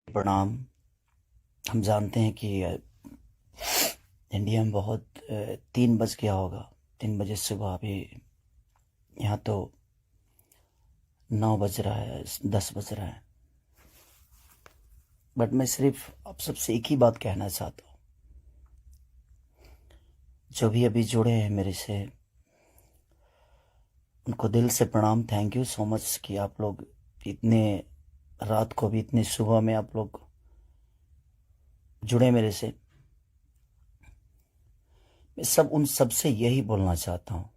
प्रणाम। हम जानते हैं कि इंडिया में बहुत 3 बज गया होगा। 3 बजे सुबह। अभी यहाँ तो 9 बज रहा है, 10 बज रहा है। बट मैं सिर्फ आप सबसे एक ही बात कहना चाहता हूँ। जो भी अभी जुड़े हैं मेरे से, उनको दिल से प्रणाम। थैंक यू सो मच कि आप लोग इतने रात को भी, इतने सुबह में आप लोग जुड़े मेरे से। मैं उन सबसे यही बोलना चाहता हूँ,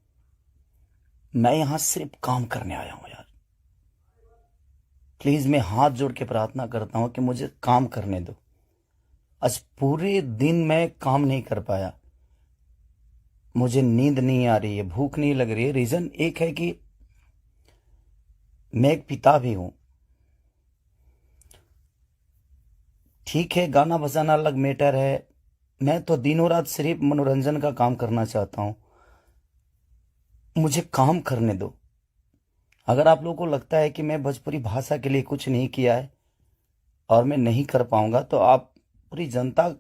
मैं यहां सिर्फ काम करने आया हूं यार। प्लीज मैं हाथ जोड़ के प्रार्थना करता हूं कि मुझे काम करने दो। आज पूरे दिन मैं काम नहीं कर पाया। मुझे नींद नहीं आ रही है, भूख नहीं लग रही है। रीजन एक है कि मैं एक पिता भी हूं। ठीक है, गाना बजाना अलग मैटर है। मैं तो दिनों रात सिर्फ मनोरंजन का काम करना चाहता हूं। मुझे काम करने दो। अगर आप लोगों को लगता है कि मैं भोजपुरी भाषा के लिए कुछ नहीं किया है और मैं नहीं कर पाऊंगा, तो आप पूरी जनता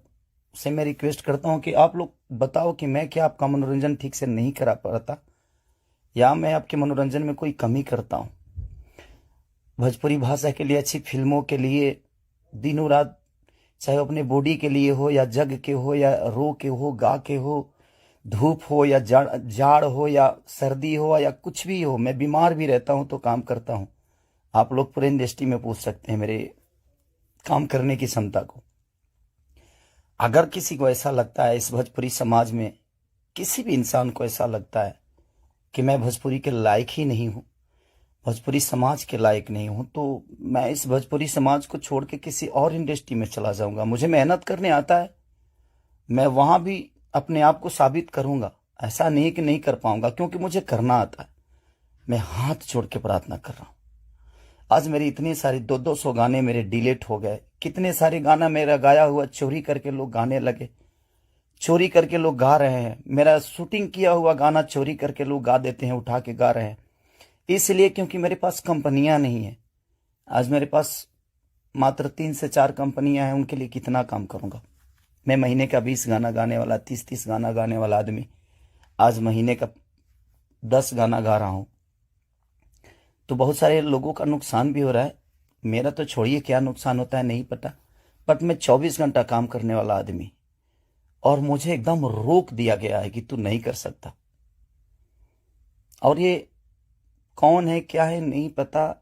से मैं रिक्वेस्ट करता हूं कि आप लोग बताओ कि मैं क्या आपका मनोरंजन ठीक से नहीं करा पाता, या मैं आपके मनोरंजन में कोई कमी करता हूं। भोजपुरी भाषा के लिए, अच्छी फिल्मों के लिए दिनों रात, चाहे अपने बॉडी के लिए हो या जग के हो या रो के हो, गा के हो, धूप हो या जाड़ हो या सर्दी हो या कुछ भी हो, मैं बीमार भी रहता हूं तो काम करता हूं। आप लोग पूरे इंडस्ट्री में पूछ सकते हैं मेरे काम करने की क्षमता को। अगर किसी को ऐसा लगता है, इस भोजपुरी समाज में किसी भी इंसान को ऐसा लगता है कि मैं भोजपुरी के लायक ही नहीं हूं, भोजपुरी समाज के लायक नहीं हूं, तो मैं इस भोजपुरी समाज को छोड़ के किसी और इंडस्ट्री में चला जाऊंगा। मुझे मेहनत करने आता है, मैं वहां भी अपने आप को साबित करूंगा। ऐसा नहीं कि नहीं कर पाऊंगा, क्योंकि मुझे करना आता है। मैं हाथ जोड़ के प्रार्थना कर रहा हूं। आज मेरी इतनी सारी 200 गाने मेरे डिलीट हो गए। कितने सारे गाना मेरा गाया हुआ चोरी करके लोग गाने लगे, चोरी करके लोग गा रहे हैं। मेरा शूटिंग किया हुआ गाना चोरी करके लोग गा देते हैं, उठा के गा रहे हैं। इसलिए क्योंकि मेरे पास कंपनियां नहीं है। आज मेरे पास मात्र 3 से 4 कंपनियां हैं। उनके लिए कितना काम करूंगा मैं? महीने का 20 गाना गाने वाला, 30 गाना गाने वाला आदमी आज महीने का 10 गाना गा रहा हूं। तो बहुत सारे लोगों का नुकसान भी हो रहा है। मेरा तो छोड़िए, क्या नुकसान होता है नहीं पता। बट मैं 24 घंटा काम करने वाला आदमी, और मुझे एकदम रोक दिया गया है कि तू नहीं कर सकता। और ये कौन है, क्या है, नहीं पता।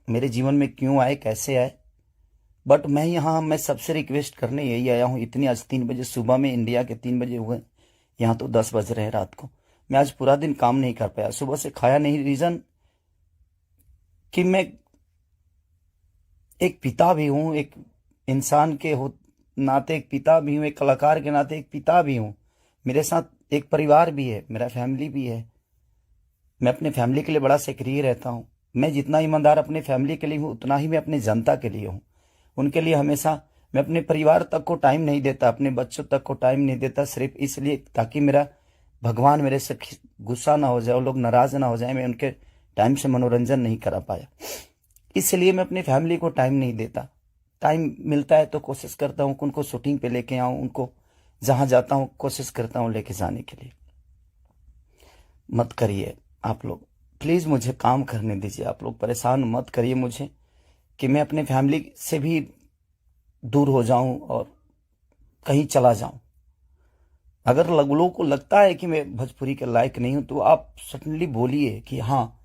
मेरे जीवन में क्यों आए, कैसे आए। बट मैं सबसे रिक्वेस्ट करने यही आया हूं। इतनी आज 3 बजे सुबह में, इंडिया के 3 बजे हुए, यहां तो 10 बज रहे हैं रात को। मैं आज पूरा दिन काम नहीं कर पाया, सुबह से खाया नहीं। रीजन कि मैं एक पिता भी हूं, एक इंसान के नाते एक पिता भी हूं, एक कलाकार के नाते एक पिता भी हूं। मेरे साथ एक परिवार भी है, मेरा फैमिली भी है। मैं अपने फैमिली के लिए बड़ा सक्रिय रहता हूं। मैं जितना ईमानदार अपने फैमिली के लिए हूं, उतना ही मैं अपने जनता के लिए हूं। उनके लिए हमेशा मैं अपने परिवार तक को टाइम नहीं देता, अपने बच्चों तक को टाइम नहीं देता, सिर्फ इसलिए ताकि मेरा भगवान मेरे से गुस्सा ना हो जाए, वो लोग नाराज ना हो जाए। मैं उनके टाइम से मनोरंजन नहीं करा पाया, इसलिए मैं अपनी फैमिली को टाइम नहीं देता। टाइम मिलता है तो कोशिश करता हूँ कि उनको शूटिंग पे लेके आऊं, उनको जहां जाता हूं कोशिश करता हूं लेके जाने के लिए। मत करिए आप लोग, प्लीज मुझे काम करने दीजिए। आप लोग परेशान मत करिए मुझे कि मैं अपने फैमिली से भी दूर हो जाऊं और कहीं चला जाऊं। अगर लोगों को लगता है कि मैं भोजपुरी के लायक नहीं हूं, तो आप सडनली बोलिए कि हाँ,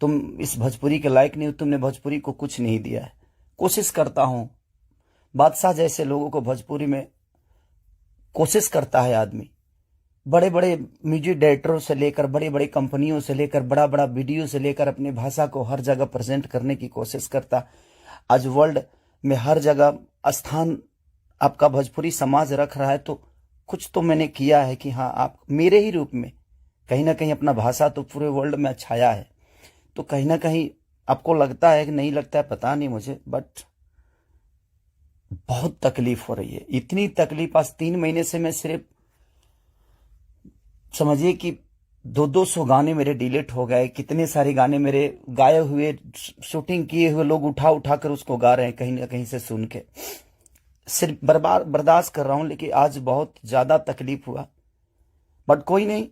तुम इस भोजपुरी के लायक नहीं हो, तुमने भोजपुरी को कुछ नहीं दिया है। कोशिश करता हूं। बादशाह जैसे लोगों को भोजपुरी में कोशिश करता है आदमी। बड़े बड़े म्यूजिक डायरेक्टरों से लेकर, बड़ी बड़ी कंपनियों से लेकर, बड़ा बड़ा वीडियो से लेकर अपनी भाषा को हर जगह प्रेजेंट करने की कोशिश करता। आज वर्ल्ड में हर जगह स्थान आपका भोजपुरी समाज रख रहा है, तो कुछ तो मैंने किया है कि हाँ, आप मेरे ही रूप में कहीं ना कहीं अपना भाषा तो पूरे वर्ल्ड में छाया है। तो कहीं ना कहीं आपको लगता है कि नहीं लगता है, पता नहीं मुझे, बट बहुत तकलीफ हो रही है। इतनी तकलीफ आज 3 महीने से मैं सिर्फ समझिए कि 200 गाने मेरे डिलीट हो गए, कितने सारे गाने मेरे गाए हुए, शूटिंग किए हुए लोग उठा उठा कर उसको गा रहे हैं कहीं ना कहीं से सुन के। सिर्फ बर्दाश्त कर रहा हूं, लेकिन आज बहुत ज्यादा तकलीफ हुआ। बट कोई नहीं,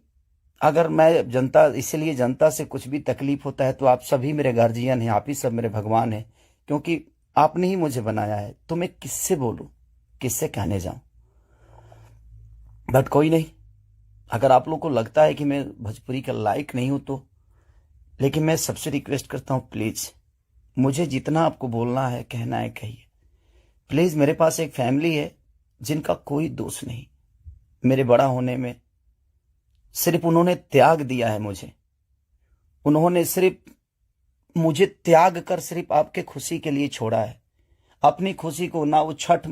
अगर मैं जनता, इसीलिए जनता से कुछ भी तकलीफ होता है तो आप सभी मेरे गार्जियन हैं, आप ही सब मेरे भगवान हैं, क्योंकि आपने ही मुझे बनाया है। तो मैं किससे बोलूं, किससे कहने जाऊं। बट कोई नहीं, अगर आप लोग को लगता है कि मैं भोजपुरी का लायक नहीं हूं तो, लेकिन मैं सबसे रिक्वेस्ट करता हूं, प्लीज मुझे जितना आपको बोलना है, कहना है, कहिए प्लीज। मेरे पास एक फैमिली है जिनका कोई दोष नहीं मेरे बड़ा होने में। सिर्फ उन्होंने त्याग दिया है मुझे, उन्होंने सिर्फ मुझे त्याग कर सिर्फ आपके खुशी के लिए छोड़ा है। अपनी खुशी को ना, वो छठ,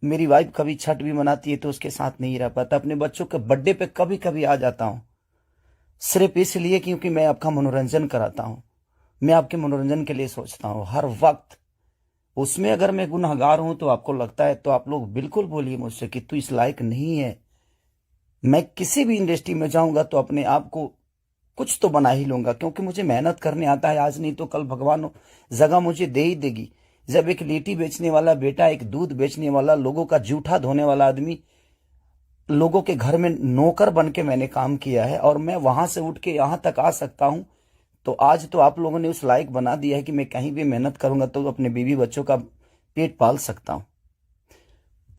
मेरी वाइफ कभी छठ भी मनाती है तो उसके साथ नहीं रह पाता। अपने बच्चों के बर्थडे पे कभी कभी आ जाता हूं, सिर्फ इसलिए क्योंकि मैं आपका मनोरंजन कराता हूं, मैं आपके मनोरंजन के लिए सोचता हूं हर वक्त। उसमें अगर मैं गुनहगार हूं तो आपको लगता है तो आप लोग बिल्कुल बोलिए मुझसे कि तू इस लायक नहीं है। मैं किसी भी इंडस्ट्री में जाऊंगा तो अपने आप को कुछ तो बना ही लूंगा, क्योंकि मुझे मेहनत करने आता है। आज नहीं तो कल भगवान जगह मुझे दे ही देगी। जब एक लिट्टी बेचने वाला बेटा, एक दूध बेचने वाला, लोगों का जूठा धोने वाला आदमी, लोगों के घर में नौकर बन के मैंने काम किया है और मैं वहां से उठ के यहां तक आ सकता हूं, तो आज तो आप लोगों ने उस लायक बना दिया है कि मैं कहीं भी मेहनत करूंगा तो अपने बीवी बच्चों का पेट पाल सकता हूं।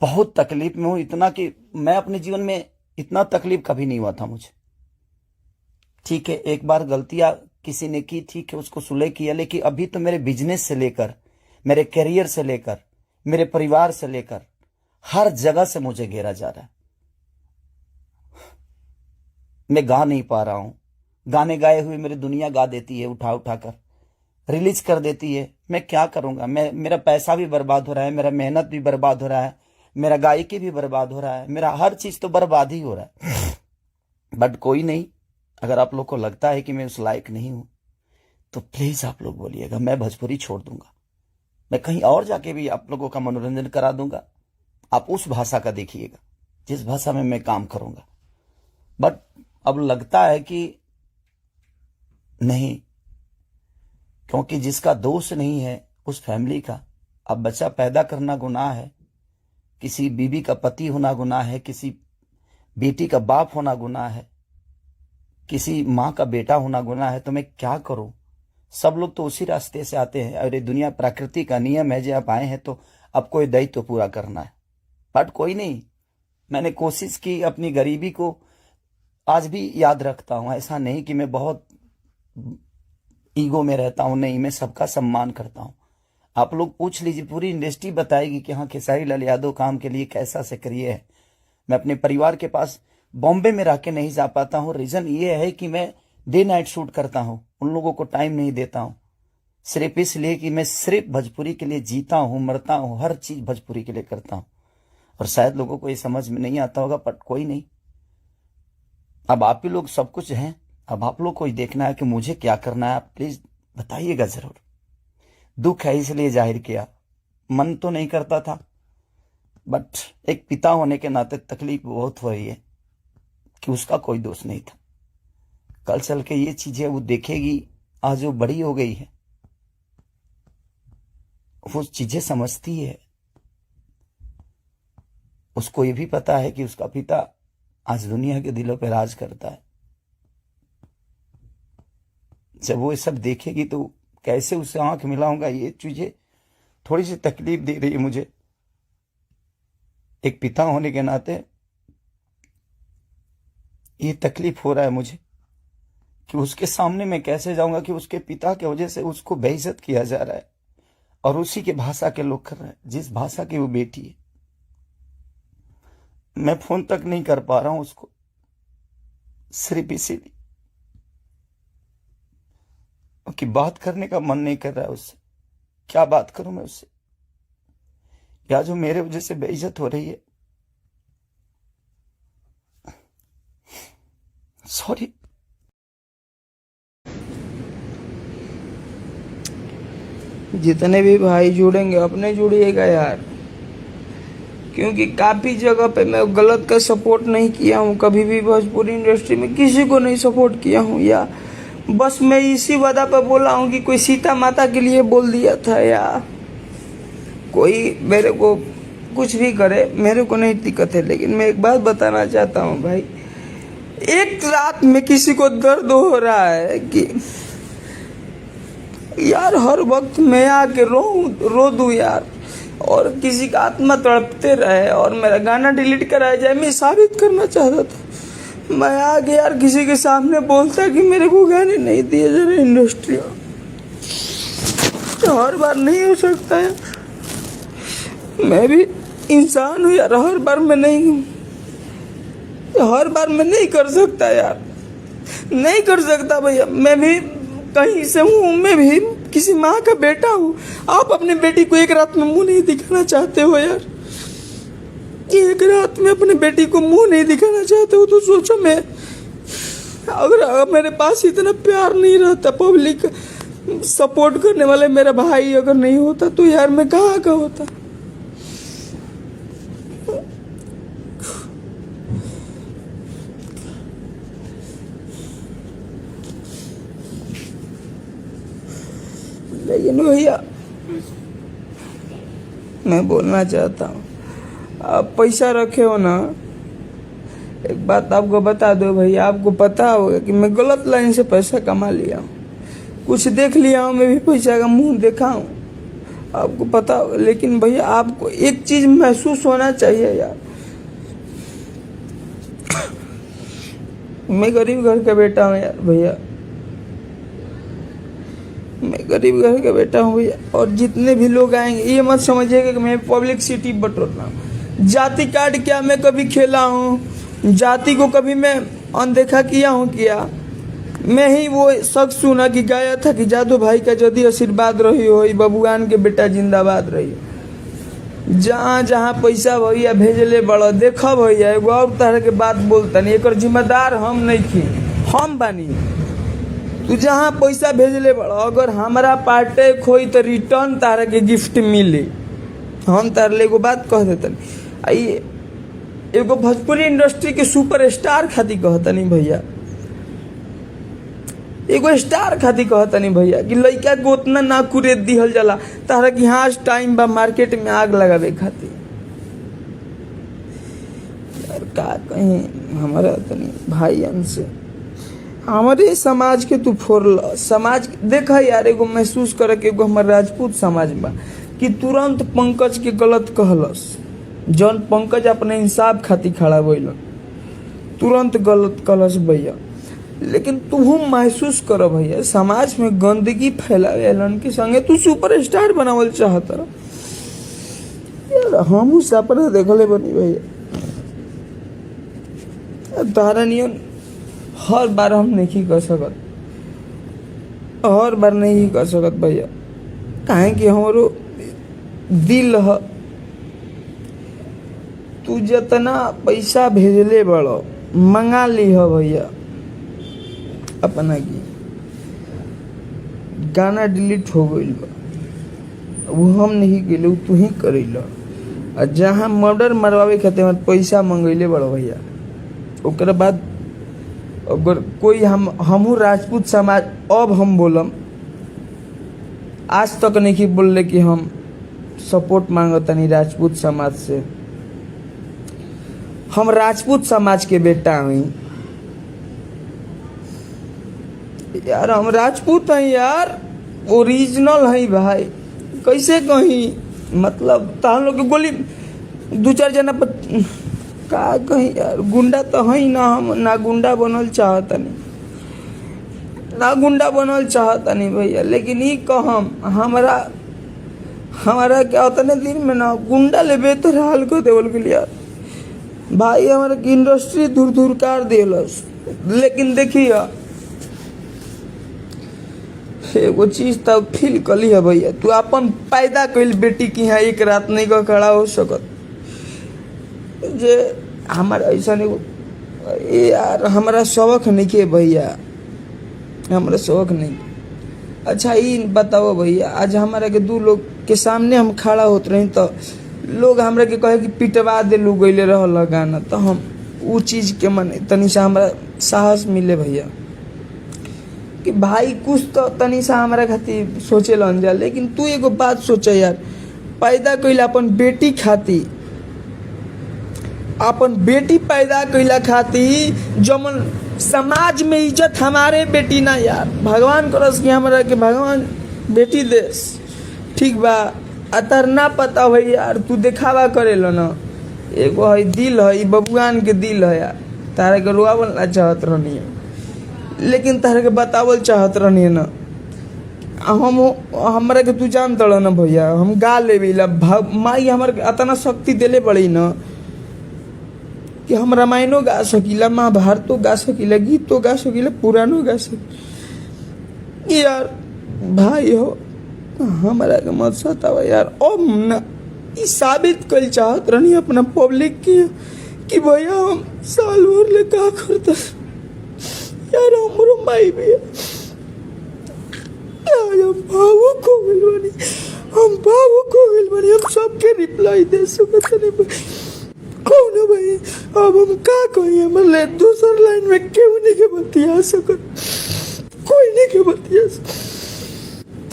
बहुत तकलीफ में हूं, इतना कि मैं अपने जीवन में इतना तकलीफ कभी नहीं हुआ था मुझे। ठीक है, एक बार गलतियां किसी ने की, ठीक है, उसको सुलह किया, लेकिन अभी तो मेरे बिजनेस से लेकर, मेरे करियर से लेकर, मेरे परिवार से लेकर हर जगह से मुझे घेरा जा रहा है। मैं गा नहीं पा रहा हूं। गाने गाए हुए मेरी दुनिया गा देती है, उठा उठा कर रिलीज कर देती है। मैं क्या करूंगा, मेरा पैसा भी बर्बाद हो रहा है, मेरा मेहनत भी बर्बाद हो रहा है, मेरा गायकी भी बर्बाद हो रहा है, मेरा हर चीज तो बर्बाद ही हो रहा है। बट कोई नहीं, अगर आप लोग को लगता है कि मैं उस लायक नहीं हूं तो प्लीज आप लोग बोलिएगा, मैं भोजपुरी छोड़ दूंगा, मैं कहीं और जाके भी आप लोगों का मनोरंजन करा दूंगा। आप उस भाषा का देखिएगा जिस भाषा में मैं काम करूंगा। बट अब लगता है कि नहीं, क्योंकि जिसका दोष नहीं है उस फैमिली का, अब बच्चा पैदा करना गुनाह है, किसी बीबी का पति होना गुनाह है, किसी बेटी का बाप होना गुनाह है, किसी माँ का बेटा होना गुनाह है। तो मैं क्या करूं। सब लोग तो उसी रास्ते से आते हैं और ये दुनिया प्रकृति का नियम है, जो आप आए हैं तो आपको ये दायित्व तो पूरा करना है। बट कोई नहीं, मैंने कोशिश की, अपनी गरीबी को आज भी याद रखता हूं। ऐसा नहीं कि मैं बहुत ईगो में रहता हूं, नहीं, मैं सबका सम्मान करता हूं। आप लोग पूछ लीजिए, पूरी इंडस्ट्री बताएगी कि हाँ, खेसारी लाल यादव काम के लिए कैसा सक्रिय है। मैं अपने परिवार के पास बॉम्बे में रह के नहीं जा पाता हूं। रीजन ये है कि मैं डे नाइट शूट करता हूं, उन लोगों को टाइम नहीं देता हूं, सिर्फ इसलिए कि मैं सिर्फ भोजपुरी के लिए जीता हूं, मरता हूं, हर चीज भोजपुरी के लिए करता हूं। और शायद लोगों को ये समझ में नहीं आता होगा, बट कोई नहीं, अब आप ही लोग सब कुछ हैं। अब आप लोग को ही देखना है कि मुझे क्या करना है। आप प्लीज बताइएगा जरूर। दुख है इसलिए जाहिर किया, मन तो नहीं करता था, बट एक पिता होने के नाते तकलीफ बहुत हो रही है कि उसका कोई दोष नहीं था। कल चल के ये चीजें वो देखेगी, आज वो बड़ी हो गई है, वो चीजें समझती है। उसको ये भी पता है कि उसका पिता आज दुनिया के दिलों पर राज करता है। जब वो ये सब देखेगी तो कैसे उससे आंख मिलाऊंगा, ये चीजें थोड़ी सी तकलीफ दे रही है मुझे। एक पिता होने के नाते ये तकलीफ हो रहा है मुझे कि उसके सामने मैं कैसे जाऊंगा कि उसके पिता की वजह से उसको बेइज्जत किया जा रहा है और उसी के भाषा के लोग कर रहे हैं, जिस भाषा की वो बेटी है। मैं फोन तक नहीं कर पा रहा हूं उसको, सिर्फ इसीलिए कि बात करने का मन नहीं कर रहा है उससे। क्या बात करूं मैं उससे, या जो मेरे वजह से बेइज्जत हो रही है। सॉरी। जितने भी भाई जुड़ेंगे अपने जुड़िएगा यार। क्योंकि काफ़ी जगह पे मैं गलत का सपोर्ट नहीं किया हूँ, कभी भी भोजपुरी इंडस्ट्री में किसी को नहीं सपोर्ट किया हूँ, या बस मैं इसी वजह पर बोला हूँ कि कोई सीता माता के लिए बोल दिया था, या कोई मेरे को कुछ भी करे, मेरे को नहीं दिक्कत है। लेकिन मैं एक बात बताना चाहता हूँ भाई, एक रात में किसी को दर्द हो रहा है कि यार हर वक्त मैं आके रो दूं यार, और किसी का आत्मा तड़पते रहे और मेरा गाना डिलीट कराया जाए, मैं साबित करना चाहता था। मैं आगे यार किसी के सामने बोलता कि मेरे को गाने नहीं दिए जा रहे इंडस्ट्री में, तो हर बार नहीं हो सकता है। मैं भी इंसान हूँ यार, हर बार मैं नहीं कर सकता यार, नहीं कर सकता भैया। मैं भी कहीं से हूँ, मैं भी किसी माँ का बेटा हूँ। आप अपने बेटी को एक रात में मुंह नहीं दिखाना चाहते हो यार, एक रात में अपने बेटी को मुंह नहीं दिखाना चाहते हो, तो सोचो मैं अगर मेरे पास इतना प्यार नहीं रहता, पब्लिक सपोर्ट करने वाले मेरा भाई अगर नहीं होता, तो यार मैं कहाँ का होता। लेकिन भैया मैं बोलना चाहता हूँ, आप पैसा रखे हो ना, एक बात आपको बता दो भैया, आपको पता होगा कि मैं गलत लाइन से पैसा कमा लिया हूँ, कुछ देख लिया हूँ, मैं भी पैसा का मुंह देखा हूँ, आपको पता होगा। लेकिन भैया आपको एक चीज महसूस होना चाहिए यार, मैं गरीब घर का बेटा हूँ यार भैया, मैं गरीब घर का बेटा हूँ भैया। और जितने भी लोग आएंगे ये मत समझिएगा कि मैं पब्लिसिटी बटोर रहा हूँ। जाति कार्ड क्या मैं कभी खेला हूँ? जाति को कभी मैं अनदेखा किया हूँ? क्या मैं ही वो शख्स हूँ ना कि गाया था कि जादू भाई का यदि आशीर्वाद रही हो, बबुआन के बेटा जिंदाबाद रही हो। जहाँ जहाँ पैसा भैया भेजले बड़ो, देखो भैया एगो और तरह के बात बोलता नहीं, एक जिम्मेदार हम नहीं थी, हम बानी। तू जहाँ पैसा भेजले बड़ो, अगर हमारा पार्टे खोई तो रिटर्न तारा के गिफ्ट मिली। हम तार ले एगो बात कह देतन, आई एगो भोजपुरी इंडस्ट्री के सुपर स्टार खाती कहता नहीं भैया, एगो स्टार खाती कहता नहीं भैया कि लड़का को उतना ना कुरेद दिहल जाला तारा कि हाँ टाइम बा मार्केट में आग लगावे खाती। यार का कहीं हमारा तनी भाईयन से हमारे समाज के तू फोड़ल समाज देखा यार, एगो महसूस करे कि एगो हमारे राजपूत समाज बा कि तुरंत पंकज के गलत कहलस, जौन पंकज अपने इंसाफ खातिर खड़ा भइलन, तुरंत गलत कहलस भैया। लेकिन तू महसूस करो भैया, समाज में गंदगी फैलावेलन के संगे तू सुपर स्टार बनावल चाहता यार। हम सपना देखले बनी भैया, तारा नियन हर बार हम नहीं कर सकत, हर बार नहीं कर सकत भैया, काहे कि हमारो दिल ह। तू जितना पैसा भेजले बड़ो मंगा ली हो भैया अपना की, गाना डिलीट हो गई बा, वो हम नहीं गेले, तू ही करेला। और जहाँ मर्डर मरवावे खातिर पैसा मंगैले बड़ो भैया, ओकरा बाद अगर कोई हमू राजपूत समाज, अब हम बोलम, आज तक नहीं बोलले कि हम सपोर्ट मांगता नहीं राजपूत समाज से। हम राजपूत समाज के बेटा हुई यार, हम राजपूत हैं यार, ओरिजिनल है भाई। कैसे कहीं मतलब तहन लोग के गोली दो चार जना का कहीं यार, गुंडा तो है ना, हम ना गुंडा बनल चाहता नहीं, ना गुंडा बनल चाहता नहीं भैया। लेकिन ये कहम हमारा क्या होता ना दिन में ना गुंडा ले बेहतर हाल को देवल के लिए भाई, हमारा इंडस्ट्री दूर दूर कर दिलस। लेकिन देखिए एगो चीज तो फील कली है भैया, तू अपन पैदा कैल बेटी की यहाँ एक रात नहीं का खड़ा हो सकत, जे हमारा ऐसा नहीं यार, हमारा शौक नहीं के भैया, हमारा शौक नहीं। अच्छा ये बताओ भैया, आज हमारा के दो लोग के सामने हम खड़ा होते रहे तो लोग हमरा के कहे कि पिटवा दे लू गईले रहल गाना, तो हम वो चीज़ के मन तनी सा हमरा साहस मिले भैया कि भाई कुछ तो तनी सा हमारा खातिर सोचे लन जा। लेकिन तू एगो बात सोचे यार, पैदा कइला अपन बेटी खातिर, अपन बेटी पैदा कइला खातिर जमन समाज में इज्जत हमारे बेटी ना यार, भगवान करस कि हमरा के भगवान बेटी देस, ठीक बा। अतर ना पता हो यार, तू दिखावा करेलो ना, एगो है दिल है, बबुआन के दिल है यार, तारे के रोआवल ना चाहत रहनी है, लेकिन तारे के बतावल चाहत रहनी है ना। हम हमरा के तू जान तड़ ना भैया, हम गा लेबी ला माई हमर अतना शक्ति देले बड़ी ना कि हम रामायणो गा सकीला, महाभारतो गा सकीला, गीतो गा सकीला, पुराणो गा सकीला यार। भाई हो हमारा के मत सतावा यार। अब ना ई साबित कर चाहत रहनी अपना पब्लिक की कि भैया हम साल भर ले का करता यार, हमरो माई भी यार, हम भावुक हो गइल बानी, हम भावुक हो गइल बानी, हम सबके रिप्लाई दे सकत नहीं कौन भाई। अब हम का कही, हमर ले दूसर लाइन में क्यों नहीं के बतिया सकत, कोई नहीं के बतिया सकत।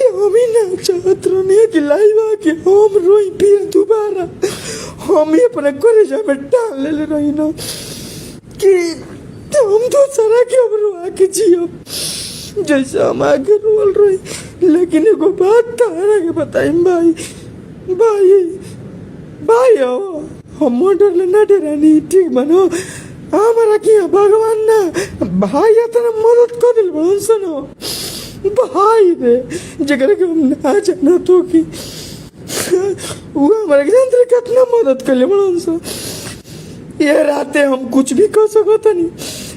हम ही ना चाहत रहने कि लाइव आके हम रोई फिर दोबारा, हम ही अपने कलेजा में डाल ले रही ना कि हम दूसरा के अब रोआ के जियो जैसा हम आगे रोल रही। लेकिन एगो बात तारा के बताई भाई, भाई भाई हो हम मर्डर ले ना डरानी, ठीक बनो हमारा किया भगवान ना भाई इतना मदद कर दिल बड़न सुनो भाई रे, जगह के हम ना जाना तो कि वो हमारे के कितना मदद कर ले बड़न सो। ये रातें हम कुछ भी कर सकता नहीं,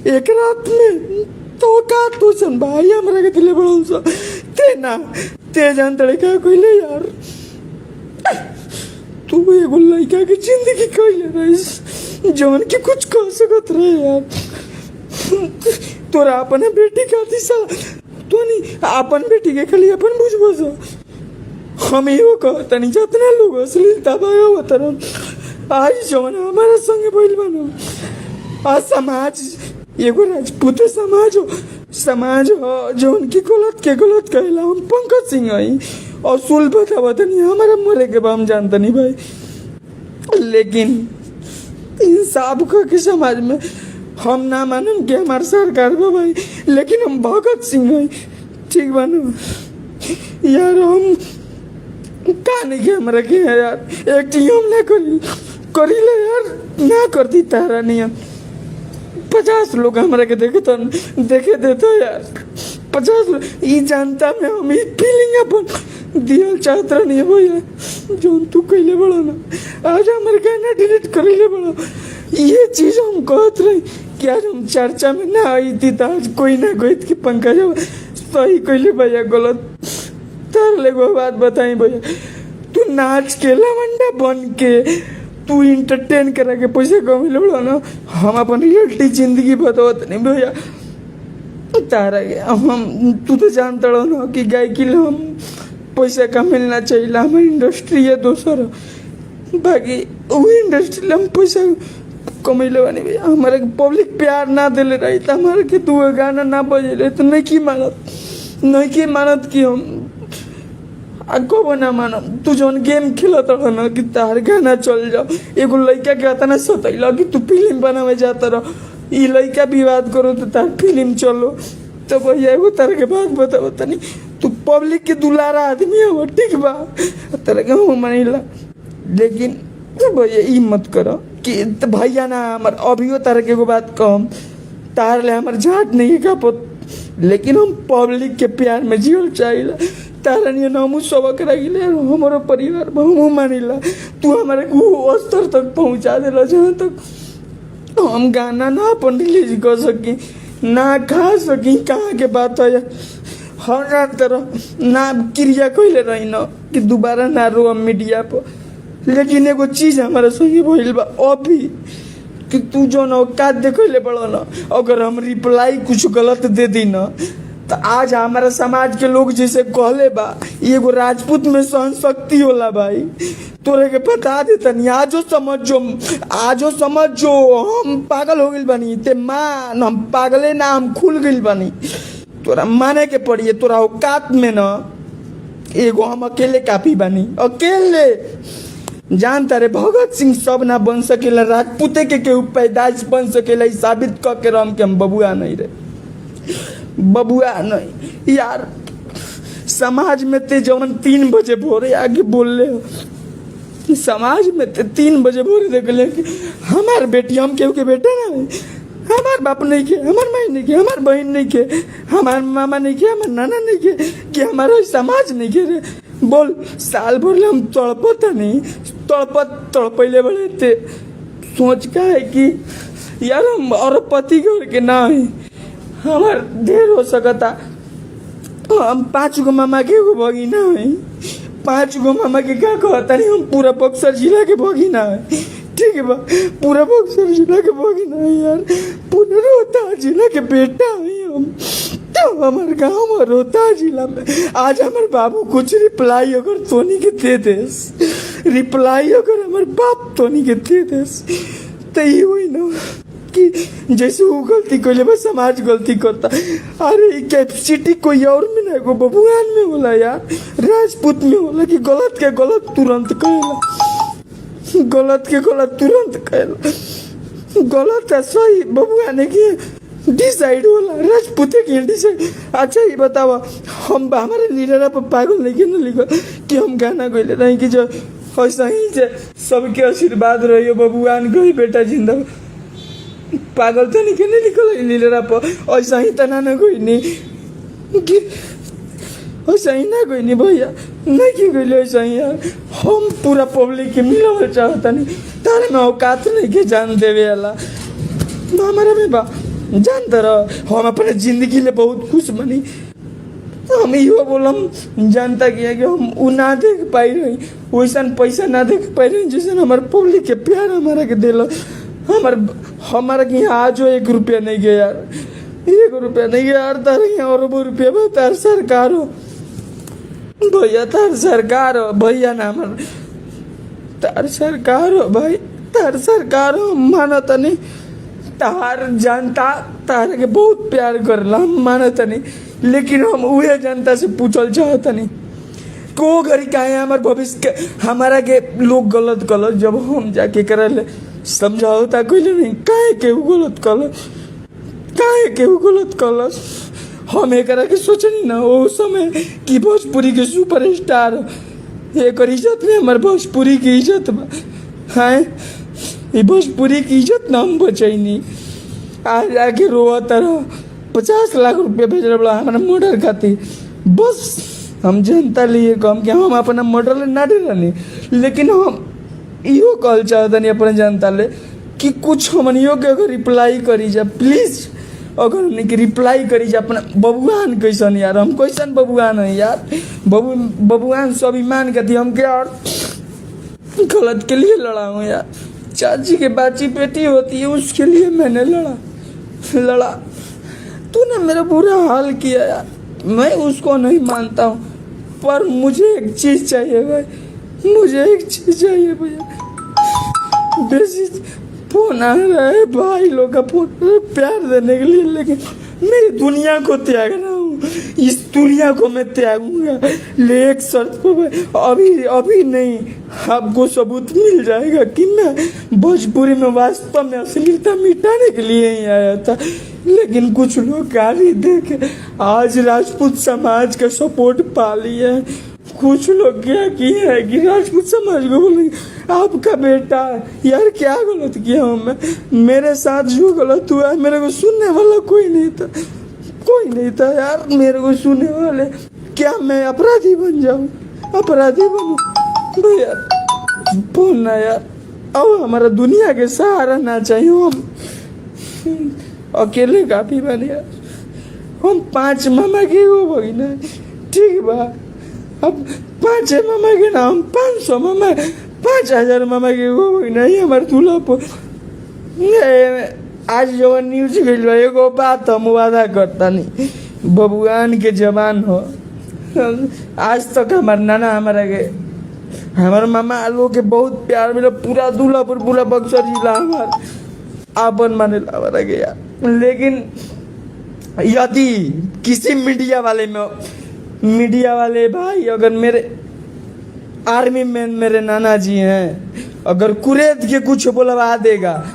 एक रात में तो का तू सन भाई हमारे के दिले बड़न सो ते ना ते जान तड़े का कोई ले यार, तू एगो लड़का की जिंदगी कइले रहिस जवन की कुछ कर सकत रहे यार। तोरा अपने बेटी खातिर सा तो नहीं अपन बेटी के खाली अपन बुझबो सो। हम यो कहतनी जितना लोग अश्लीलता बगावत रहन आज जवन हमारा संगे भइल बनो आ समाज एगो राजपूत समाज हो, समाज हो जो उनकी गलत के गलत कहला। हम पंकज सिंह हई और सुल बतावतनी हमारा मरे के बाम जानतनी भाई, लेकिन इंसाफ के समाज में हम ना मानम कि हमार सरकार बा भाई, लेकिन हम भगत सिंह हई, ठीक बानो यार। हम का नहीं के हमरा के यार एक्टिंग हम ना करी ले यार, ना करती तारा नहीं 50 लोग हमरा के देखे देते यार, 50 लोग ई जानता में हम ई फीलिंग अपन दियल चाहत रहनी है भैया जोन तू कइले बड़ा ना, आज हमारे गाना डिलीट करिले बड़ा। ये चीज हम कहत रही कि आज हम चर्चा में ना आई थी तो आज कोई ना कोई कि पंकज सही कइले भैया गलत। तार ले गो बात बताई भैया, तू नाच के लवंडा बन के तू इंटरटेन करा के पैसे कमिले बड़ा ना, हम अपन रियलिटी जिंदगी बतावत नहीं भैया तारा के। हम तू तो जानता रहो ना कि गायकी ले हम पैसा का मिलना चाहिए, हमारी इंडस्ट्री है दोसर बाकी वो इंडस्ट्री ले हम पैसा कमैले बानी भैया। हमारे पब्लिक प्यार ना दिले रही तो हमारे के तू गाना ना बजेले तो नहीं की मानत कि हम कब ना मानम। तू जौन गेम खेलत रह ना कि तार गाना चल जाओ, एगो लड़का के इतना सतैला कि तू फिल्म बनावे जाता रह, ई लड़का विवाद करो तो तार फिल्म चलो। तो भैया एगो तार के बात बताओ तनी, तू पब्लिक के दुलारा आदमी है ठीक बा तारा के हम मानिला, लेकिन भैया ई मत करो कि भैया ना हमार अभियो तारा के एगो बात कहम, तार ले हमार झाट नहीं का पत, लेकिन हम पब्लिक के प्यार में जियल चाहिए। तारा नहीं नामू सबक रही हमारो परिवार हम मानिला, तू हमारे को स्तर तक पहुँचा दिला जहाँ तक हम गाना ना अपन रिलीज कर सकी ना खा सकी। कहाँ के बात है हर रात तरह ना क्रिया कैले रही न कि दोबारा ना रो मीडिया पर, लेकिन एगो चीज हमारे संगे भइल बा अभी कि तू जो न औकात देखले बड़ा न, अगर हम रिप्लाई कुछ गलत दे दी न तो आज हमारा समाज के लोग जैसे कहले बा एगो राजपूत में सहन शक्ति होला भाई। तोरे के बता दे तनी आजो समझ जो हम पागल हो गइल बानी ते मान हम पागले ना हम खुल गइल बानी। तोरा माने के पड़िए तोरा औकात में न एगो हम अकेले काफी बानी अकेले। जानता रे भगत सिंह सब ना बन सकेला राजपूते के केहू पैदाइश बन सकेला ई साबित क के रम के हम बबुआ नहीं रे बबुआ नहीं यार। समाज में ते जवन 3 बजे भोरे आगे बोल ले हो समाज में ते 3 बजे भोरे देख ले कि हमार बेटी हम केहू के बेटा ना है हमार बाप नहीं के हमार माई नहीं के हमार बहन नहीं के हमार मामा नहीं के हमार नाना नहीं के कि हमारा समाज नहीं के रे। बोल साल भर हम तड़पता नहीं तड़पैले बड़े थे सोच का है कि यार हम और पति के ना है हमार ढेर हो सकता। हम 5 गो मामा के एगो भगिना है 5 गो मामा के क्या कहता नहीं हम पूरा बक्सर जिला के भगिना है ठीक है बा पूरा बक्सर जिला के भगिना है यार पूरा रोहतास जिला के बेटा है हम। तो हमारे गाँव में रोहतास जिला में आज हमारे बाबू कुछ रिप्लाई अगर तोनी के दे देस रिप्लाई अगर हमारे बाप तोनी के दे देस तो ये हुई ना कि जैसे वो गलती कैले बस समाज गलती करता। अरे कैपेसिटी कोई और में ना को बबुआन में होला यार राजपूत में होला कि गलत के गलत तुरंत कहला गलत के गलत तुरंत कहला गलत है सही बबुआन की डिसाइड होला राजपूते की डिसाइड। अच्छा ये बतावा हम हमारे लीडर पर पागल नहीं ना लिखा कि हम गाना गए नहीं कि जो ऐसा ही सबके आशीर्वाद रहियो बबुआन को ही बेटा जिंदा पागल तो नहीं कहने निकल लीलरा पर ऐसा ही तना ना कोई नहीं कि ऐसा ही ना कोई नहीं भैया नहीं कि कोई ऐसा ही यार हम पूरा पब्लिक के मिला चाहता नहीं तारे में औकात नहीं के जान देवे वाला हमारा में बा जानता रह हम अपने जिंदगी में बहुत खुश बनी। हम इहो बोलम जनता की कि हम उ ना देख पाई रही वैसा पैसा ना देख पाई रही जैसे हमारे पब्लिक के प्यार हमारा के दिल हमारा कि यहाँ आज 1 रुपया नहीं गया यार 1 रुपया नहीं गया यार तार यहाँ अरबों रुपया भाई तार सरकार हो भैया तार सरकार हो भैया ना हमार तार सरकार हो भाई तार सरकार हो मानता नहीं तार जनता तार के बहुत प्यार करला मानता नहीं लेकिन हम उहे जनता से पूछल चाहता नहीं को घड़ी काहे हमारे भविष्य के हमारा के लोग गलत गलत जब हम जाके करले समझौता कोई नहीं काहे केहू गलत कलस हम एक के सोचनी ना वो समय कि भोजपुरी के सुपरस्टार एक इज्जत में हमारे भोजपुरी की इज्जत है ये भोजपुरी की इज्जत ना हम बचैनी आज आके रोता रह 50 लाख रुपया भेजल बड़ा हमारा मर्डर खातिर बस हम जनता लिए कम कि हम अपना मर्डर ना डरानी लेकिन हम इहो कहल चाहता नहीं अपने जनता ले कि कुछ हमनियों के अगर रिप्लाई करी जा प्लीज अगर हमने की रिप्लाई करी जा अपना बबुआन कैसन यार हम कैसन बबुआन है यार बबुआन स्वाभिमान के थी हम क्या और गलत के लिए लड़ा हूँ यार चाची के बाची बेटी होती है उसके लिए मैंने लड़ा तूने मेरा बुरा हाल किया यार मैं उसको नहीं मानता हूँ पर मुझे एक चीज चाहिए भाई मुझे एक चीज चाहिए भैया बेसी फोन आ रहा है भाई लोग का फोन प्यार देने के लिए लेकिन मैं दुनिया को त्याग रहा हूँ इस दुनिया को मैं त्यागूंगा ले एक शर्त पर भाई अभी नहीं आपको सबूत मिल जाएगा कि मैं भोजपुरी में वास्तव में अश्लीलता मिटाने के लिए ही आया था लेकिन कुछ लोग गाली देके आज राजपूत समाज का सपोर्ट पा लिया है कुछ लोग क्या किए है कि राजपूत समाज को बोलेंगे आपका बेटा यार क्या गलत किया हूँ मैं मेरे साथ जो गलत हुआ है मेरे को सुनने वाला कोई नहीं था यार मेरे को सुनने वाले क्या मैं अपराधी बन जाऊँ अपराधी बनूँ भैया बोलना यार अब हमारा दुनिया के सहारा ना चाहिए हम अकेले काफी बने यार हम 5 मामा के हो भगिना ठीक बा अब 5 मामा के नाम 500 मामा 5000 मामा के हो भगिना ये हमारे दूल्हा पर आज जो न्यूज गई एगो बात हम वादा करता नहीं बबुआन के जवान हो। आज तक हमार नाना हमारा के हमार मामा लोग के बहुत प्यार मिला, पूरा दूल्हापुर पूरा बक्सर जिला हमार आपन माने हमारा के यार। लेकिन यदि किसी मीडिया वाले भाई अगर मेरे आर्मी मैन मेरे नाना जी हैं, अगर कुरेद के कुछ बुलवा देगा,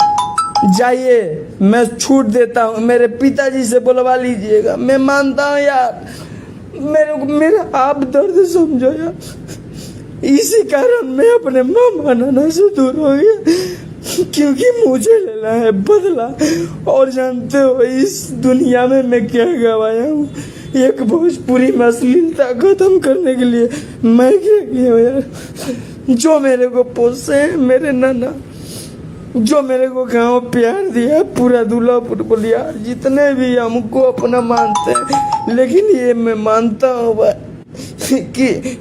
जाइए मैं छूट देता हूँ, मेरे पिताजी से बुलवा लीजिएगा, मैं मानता हूँ यार। मेरा आप दर्द समझो यार। इसी कारण मैं अपने मामा नाना से दूर हो गया, क्योंकि मुझे लेना है बदला। और जानते हो इस दुनिया में मैं क्या गवाया हूँ, एक भोजपुरी में अश्लीलता खत्म करने के लिए मैं क्या किया हूँ यार। जो मेरे को पोसे मेरे नाना, जो मेरे को गाँव प्यार दिया, पूरा दूल्हापुर बोलिया, जितने भी हमको अपना मानते हैं। लेकिन ये मैं मानता हूँ भाई कि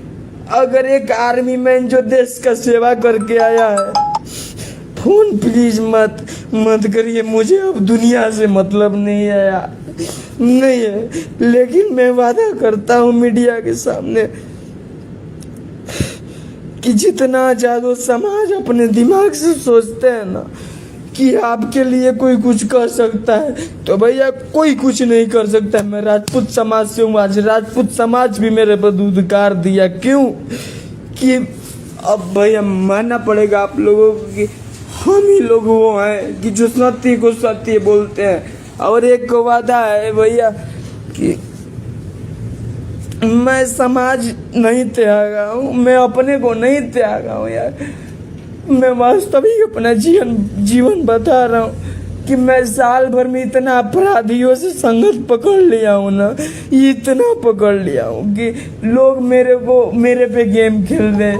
अगर एक आर्मी मैन जो देश का सेवा करके आया है, फोन प्लीज मत करिए, मुझे अब दुनिया से मतलब नहीं है यार, नहीं है। लेकिन मैं वादा करता हूँ मीडिया के सामने कि जितना ज्यादा समाज अपने दिमाग से सोचते हैं ना कि आपके लिए कोई कुछ कर सकता है, तो भैया कोई कुछ नहीं कर सकता। मैं राजपूत समाज से हूँ, आज राजपूत समाज भी मेरे पर दूधकार दिया। क्यों कि अब भैया मानना पड़ेगा आप लोगों को कि हम ही लोग वो हैं कि जो सत्य को सत्य बोलते हैं। और एक वादा है भैया कि मैं समाज नहीं त्यागा हूँ, मैं अपने को नहीं त्यागा हूँ यार। मैं वास्तविक अपना जीवन बता रहा हूँ कि मैं साल भर में इतना अपराधियों से संगत पकड़ लिया हूँ ना, इतना पकड़ लिया हूँ कि लोग मेरे पे गेम खेल रहे,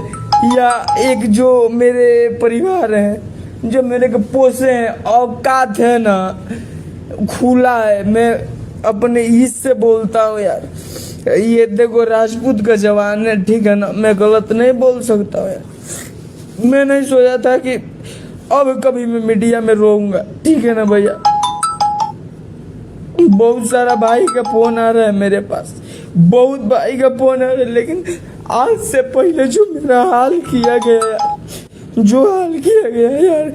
या एक जो मेरे परिवार है जो मेरे को पोसे हैं, औकात है ना, खुला है। मैं अपने इससे बोलता हूँ यार, ये देखो राजपूत का जवान है, ठीक है ना, मैं गलत नहीं बोल सकता हूँ यार। मैं नहीं सोचा था कि अब कभी मैं मीडिया में रोऊंगा, ठीक है ना भैया। बहुत सारा भाई का फोन आ रहा है मेरे पास, बहुत भाई का फोन आ रहा है, लेकिन आज से पहले जो मेरा हाल किया गया यार, जो हाल किया गया यार,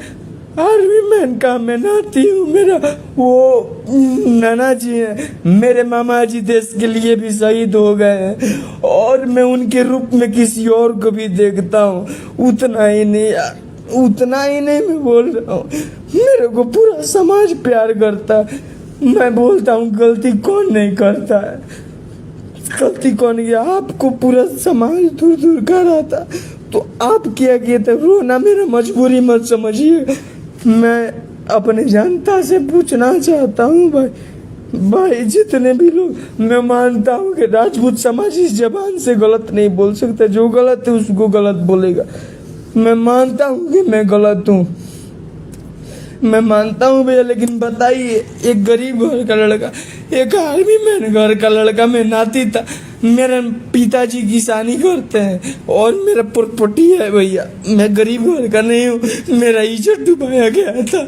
आर्मी मैन का मैं नाती हूँ। मेरा वो नाना जी हैं, मेरे मामा जी देश के लिए भी शहीद हो गए हैं, और मैं उनके रूप में किसी और को भी देखता हूँ। उतना ही नहीं यार, उतना ही नहीं मैं बोल रहा हूँ, मेरे को पूरा समाज प्यार करता है। मैं बोलता हूँ गलती कौन नहीं करता है, गलती कौन किया, आपको पूरा समाज दूर दूर कर रहा था, तो आप क्या किए थे। रोना मेरा मजबूरी मत समझिए। मैं अपने जनता से पूछना चाहता हूँ भाई जितने भी लोग, मैं मानता हूँ कि राजपूत समाज इस जबान से गलत नहीं बोल सकता, जो गलत है उसको गलत बोलेगा। मैं मानता हूँ कि मैं गलत हूँ, मैं मानता हूँ भैया। लेकिन बताइए, एक गरीब घर का लड़का, एक आर्मी मैन घर का लड़का, मैं नाती था, मेरे पिताजी किसानी करते हैं और मेरा प्रॉपर्टी है भैया। मैं गरीब घर का नहीं हूँ, मेरा इज्जत डुबाया गया था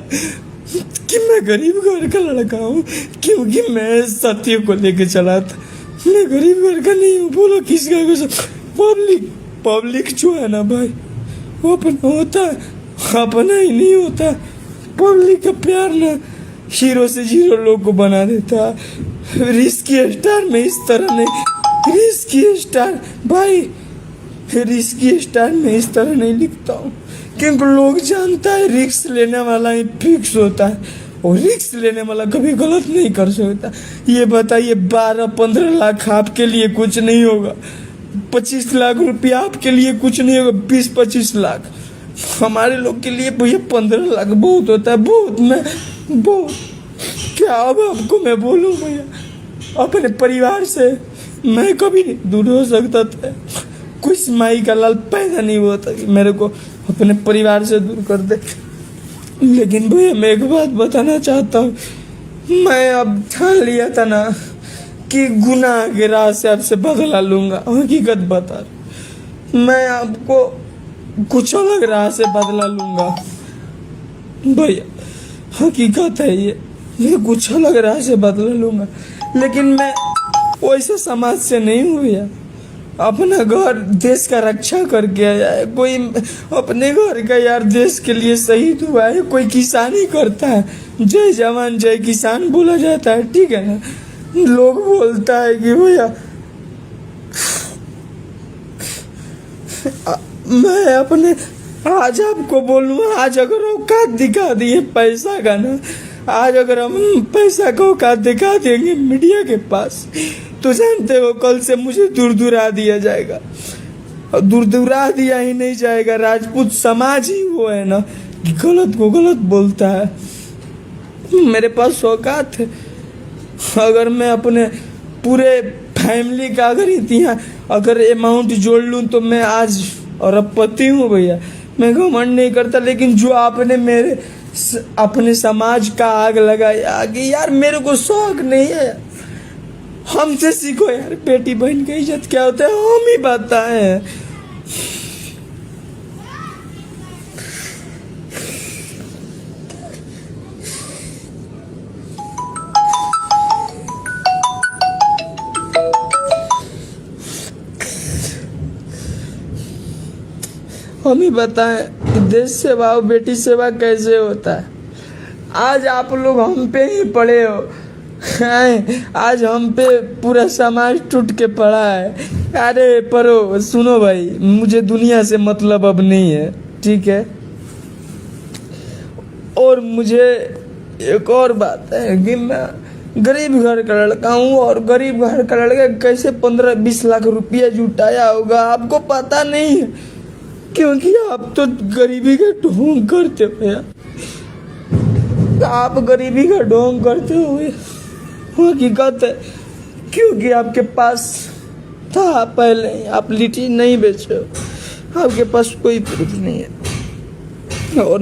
कि मैं गरीब घर का लड़का हूँ, क्योंकि मैं सत्य को लेके चला था। मैं गरीब घर का नहीं हूँ, बोलो किसका कुछ। पब्लिक जो है ना भाई, वो अपना होता है, अपना ही नहीं होता। पब्लिक का प्यार ना हीरो से जीरो लोग को बना देता। रिस्की स्टार में इस तरह नहीं, रिस्की स्टार भाई, रिस्की स्टार में इस तरह नहीं लिखता हूँ, क्योंकि लोग जानता है रिस्क लेने वाला ही फिक्स होता है, और रिस्क लेने वाला कभी गलत नहीं कर सकता। ये बताइए 12-15 लाख आपके लिए कुछ नहीं होगा, 25 लाख रुपया आपके लिए कुछ नहीं होगा, 20-25 लाख हमारे लोग के लिए भैया 15 लाख बहुत होता है, बहुत क्या अब आपको मैं बोलूँ भैया। अपने परिवार से मैं कभी नहीं दूर हो सकता था, कुछ माई का लाल पैदा नहीं हुआ था कि मेरे को अपने परिवार से दूर कर दे। लेकिन भैया मैं एक बात बताना चाहता हूँ, मैं अब ठान लिया था ना कि गुनाह के राह से आपसे बदला लूंगा। हकीकत बता रहा, मैं आपको कुछ अलग राह से बदला लूंगा भैया, हकीकत है ये, मैं कुछ अलग राह से बदला लूंगा। लेकिन मैं वैसे समाज से नहीं हूँ भैया। अपना घर देश का रक्षा करके आया है। कोई अपने घर का यार देश के लिए शहीद हुआ है, कोई किसानी करता है, जय जवान जय किसान बोला जाता है, ठीक है ना। लोग बोलता है कि भैया मैं अपने आज आपको बोलूँ, आज अगर औकात दिखा दिए पैसा का ना, आज अगर हम पैसा का औकात दिखा देंगे मीडिया के पास, तो जानते हो कल से मुझे दूर दूरा दिया जाएगा। और दूर दूरा दिया ही नहीं जाएगा, राजपूत समाज ही वो है ना कि गलत को गलत बोलता है। मेरे पास औकात है। अगर मैं अपने पूरे फैमिली का अगर अमाउंट जोड़ लूँ तो मैं आज अरबपति हूँ भैया। मैं घमंड नहीं करता, लेकिन जो आपने मेरे अपने समाज का आग लगाया आगे, यार मेरे को शौक नहीं है। हमसे सीखो यार, बेटी बहन की इज्जत क्या होता है हम ही बताएं। हम ही बताएं कि देश सेवा और बेटी सेवा कैसे होता है। आज आप लोग हम पे ही पड़े हो, आज हम पे पूरा समाज टूट के पड़ा है। अरे परो सुनो भाई, मुझे दुनिया से मतलब अब नहीं है, ठीक है। और मुझे एक और बात है कि मैं गरीब घर का लड़का हूँ, और गरीब घर का लड़का कैसे 15-20 लाख रुपया जुटाया होगा आपको पता नहीं है, क्योंकि आप तो गरीबी का ढोंग करते हो यार। आप गरीबी का ढोंग करते हुए हकीकत है, क्योंकि आपके पास था पहले, आप लिट्टी नहीं बेचे हो, आपके पास कोई प्रूफ नहीं है। और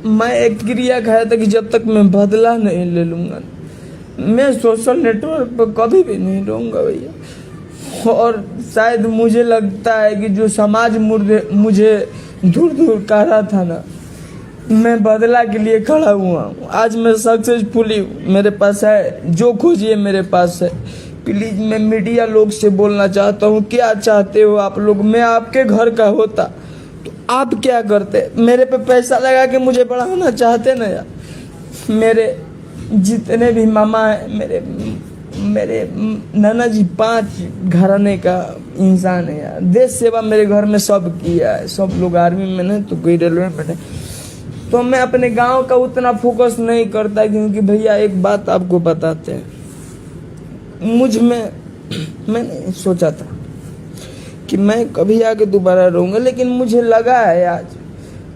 मैं एक क्रिया खाया था कि जब तक मैं बदला नहीं ले लूँगा, मैं सोशल नेटवर्क पर कभी भी नहीं रहूँगा भैया। और शायद मुझे लगता है कि जो समाज मुझे दूर दूर कर रहा था ना, मैं बदला के लिए खड़ा हुआ हूँ। आज मैं सक्सेसफुली हूँ, मेरे पास है जो खोजिए मेरे पास है। प्लीज मैं मीडिया लोग से बोलना चाहता हूँ, क्या चाहते हो आप लोग? मैं आपके घर का होता तो आप क्या करते? मेरे पे पैसा लगा के मुझे बढ़ाना चाहते ना यार। मेरे जितने भी मामा हैं, मेरे नाना जी 5 घराने का इंसान है यार। देश सेवा मेरे घर में सब किया है, सब लोग आर्मी में नहीं तो कोई रेलवे में नहीं। तो मैं अपने गांव का उतना फोकस नहीं करता, क्योंकि भैया एक बात आपको बताते हैं, मैंने सोचा था कि मैं कभी आके दोबारा रहूँगा, लेकिन मुझे लगा है आज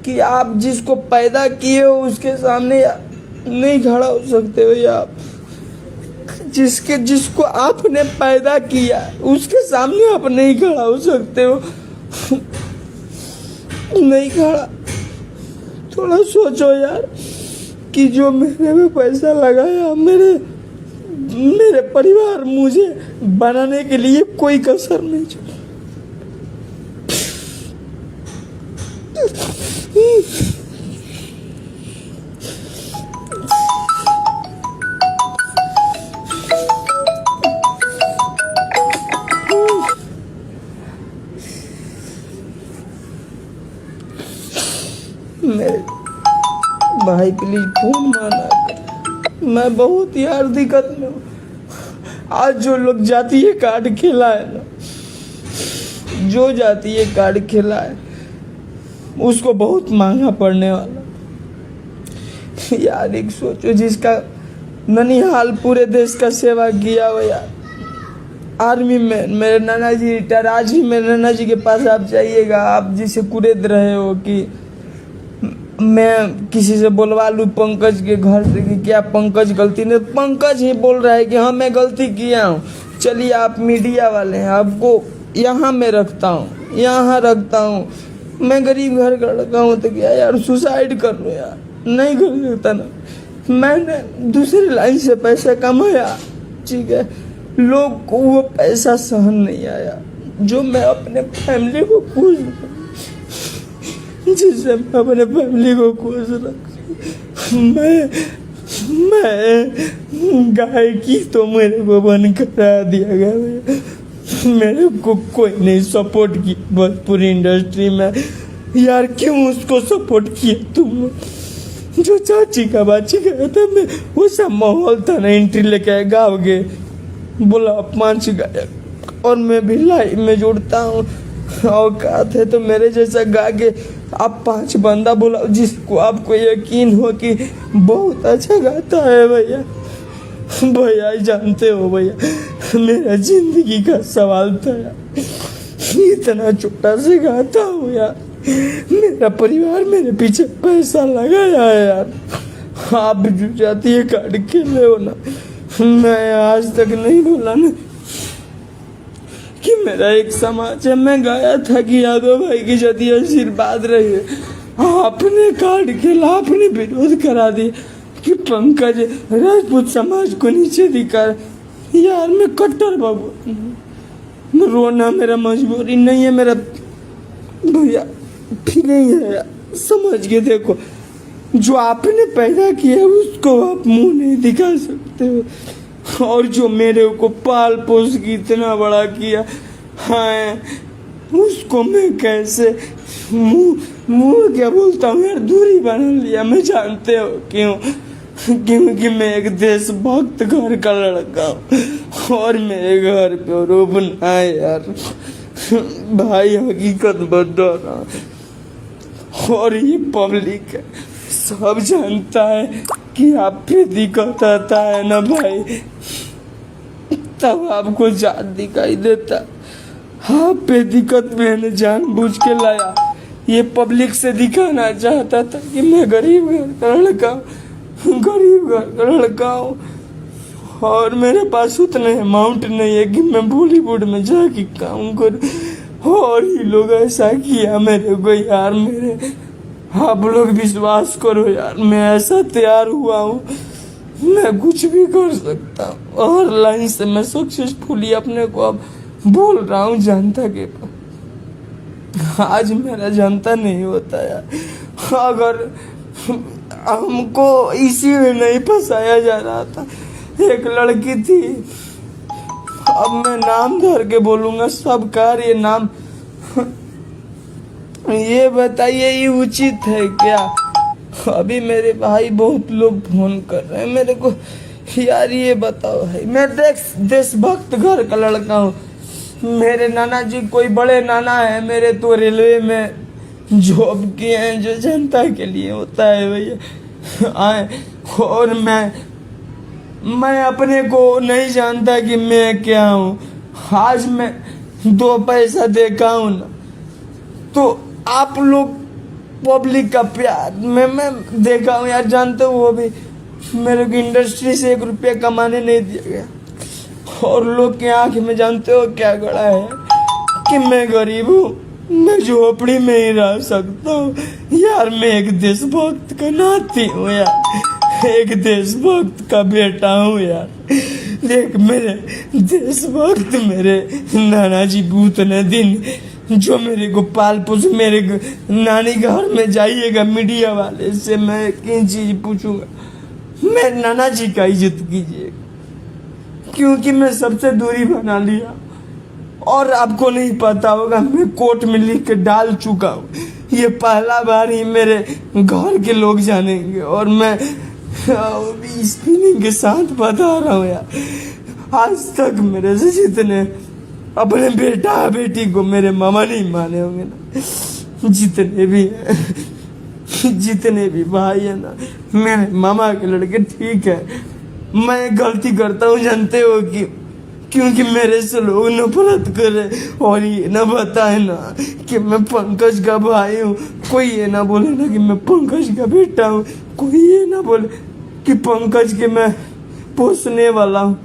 कि आप जिसको पैदा किए हो उसके सामने नहीं खड़ा हो सकते हो या आप। जिसको आपने पैदा किया उसके सामने आप नहीं खड़ा हो सकते हो। नहीं खड़ा। थोड़ा सोचो यार कि जो मेरे में पैसा लगाया, मेरे परिवार मुझे बनाने के लिए कोई कसर नहीं छोड़ा। मेरे भाई प्लीज फोन माना, मैं बहुत यार दिक्कत में हूँ। आज जो लोग जातीय कार्ड खेला है ना, जो जातीय कार्ड खेला है उसको बहुत महंगा पड़ने वाला यार। एक सोचो जिसका ननिहाल पूरे देश का सेवा किया हो यार, आर्मी में मेरे नाना जी रिटायर। आज भी मेरे नाना जी के पास आप जाइएगा, आप जिसे कुरेद रहे हो कि मैं किसी से बोलवा लूँ पंकज के घर से कि क्या पंकज गलती नहीं, पंकज ही बोल रहा है कि हाँ मैं गलती किया हूँ। चलिए आप मीडिया वाले हैं, आपको यहाँ मैं रखता हूँ, यहाँ रखता हूँ। मैं गरीब घर का लड़का हूँ तो क्या यार सुसाइड कर लो यार, नहीं कर सकता ना। मैंने दूसरी लाइन से पैसा कमाया, ठीक है, लोग को वो पैसा सहन नहीं आया जो मैं अपने फैमिली को खुश, जिससे मैं अपने फैमिली को खुश रख। मैं गायकी तो मेरे को बंद करा दिया गया भैया। मेरे को कोई नहीं सपोर्ट किया भोजपुरी इंडस्ट्री में। यार क्यों उसको सपोर्ट किया तुम? जो चाची का बाची गया था, मैं वो सब माहौल था ना, एंट्री लेके गाओगे, बोला 5 गायक और मैं भी लाइव में जुड़ता हूँ, औकात है तो मेरे जैसा गा के आप 5 बंदा बुलाओ जिसको आपको यकीन हो कि बहुत अच्छा गाता है भैया। भैया जानते हो भैया, मेरा जिंदगी का सवाल था यार, इतना छोटा से गाता हूँ यार, मेरा परिवार मेरे पीछे पैसा लगाया है यार। आप जो जाती है काट के ले हो ना, मैं आज तक नहीं बोला ना कि मेरा एक समाज है। मैं गाया था कि यादव भाई की यदि आशीर्वाद रहे, आपने काट के ला, आपने विरोध करा दिया कि पंकज राजपूत समाज को नीचे दिखा। यार मैं कट्टर बाबू, रोना मेरा मजबूरी नहीं है, मेरा भैया फीलिंग है यार। समझ के देखो, जो आपने पैदा किया उसको आप मुंह नहीं दिखा सकते हो, और जो मेरे को पाल पोस के इतना बड़ा किया है उसको मैं कैसे मुंह क्या बोलता हूँ यार, दूरी बना लिया। मैं जानते हो क्यों? क्योंकि मैं एक देशभक्त घर का लड़का हूँ और मेरे घर पे रोबना है यार भाई, हकीकत बता रहा। और ये पब्लिक है, सब जानता है कि आप पे दिक्कत आता है ना भाई, तब आपको जात दिखाई देता। आप पे दिक्कत मैंने जानबूझ के लाया, ये पब्लिक से दिखाना चाहता था कि मैं गरीब घर का लड़का हूँ, गरीब घर का लड़का हूँ, और मेरे पास उतने अमाउंट नहीं है कि मैं बॉलीवुड में जाके काम करूँ। और ये लोग ऐसा किया मेरे को यार, मेरे आप लोग विश्वास करो यार, मैं ऐसा तैयार हुआ हूँ, मैं कुछ भी कर सकता हूँ। और लाइन से मैं सक्सेसफुली अपने को अब बोल रहा हूँ जनता के पास। आज मेरा जनता नहीं होता यार, अगर हमको इसी में नहीं फंसाया जा रहा था। एक लड़की थी, अब मैं नाम धर के बोलूंगा, सब कार्य नाम, ये बताइए ये उचित है क्या? अभी मेरे भाई बहुत लोग फोन कर रहे हैं मेरे को, यार ये बताओ भाई, मैं देशभक्त घर का लड़का हूँ। मेरे नाना जी कोई बड़े नाना है मेरे, तो रेलवे में जॉब किए हैं, जो जनता के लिए होता है भैया आए। और मैं अपने को नहीं जानता कि मैं क्या हूँ। आज मैं 2 पैसा देखा हूँ ना, तो आप लोग पब्लिक का प्यार मैं देखा हूँ यार। जानते हो वो भी मेरे को इंडस्ट्री से 1 रुपया कमाने नहीं दिया गया, और लोग के आंख में जानते हो क्या गड़ा है कि मैं गरीब हूँ, मैं झोपड़ी में ही रह सकता हूँ। यार मैं एक देशभक्त का नाती हूँ यार, एक देशभक्त का बेटा हूँ यार। देख मेरे देशभक्त मेरे नाना जी भूत ने दिन जो मेरे को पाल पोस, मेरे नानी घर में जाइएगा मीडिया वाले से मैं किन चीज पूछूंगा, मैं नाना जी का इज्जत कीजिएगा, क्योंकि मैं सबसे दूरी बना लिया। और आपको नहीं पता होगा, मैं कोर्ट में लिख के डाल चुका हूँ, ये पहला बार ही मेरे घर के लोग जानेंगे। और मैं इस फीलिंग के साथ बता रहा हूँ यार, आज तक मेरे से जितने अपने बेटा बेटी को मेरे मामा नहीं माने होंगे ना, जितने भी भाई है ना मेरे मामा के लड़के, ठीक है मैं गलती करता हूँ जानते हो कि क्योंकि मेरे से लोग नफरत करे, और ये ना बताए ना कि मैं पंकज का भाई हूँ, कोई ये ना बोले ना कि मैं पंकज का बेटा हूँ, कोई ये ना बोले कि पंकज के मैं पोसने वाला हूँ।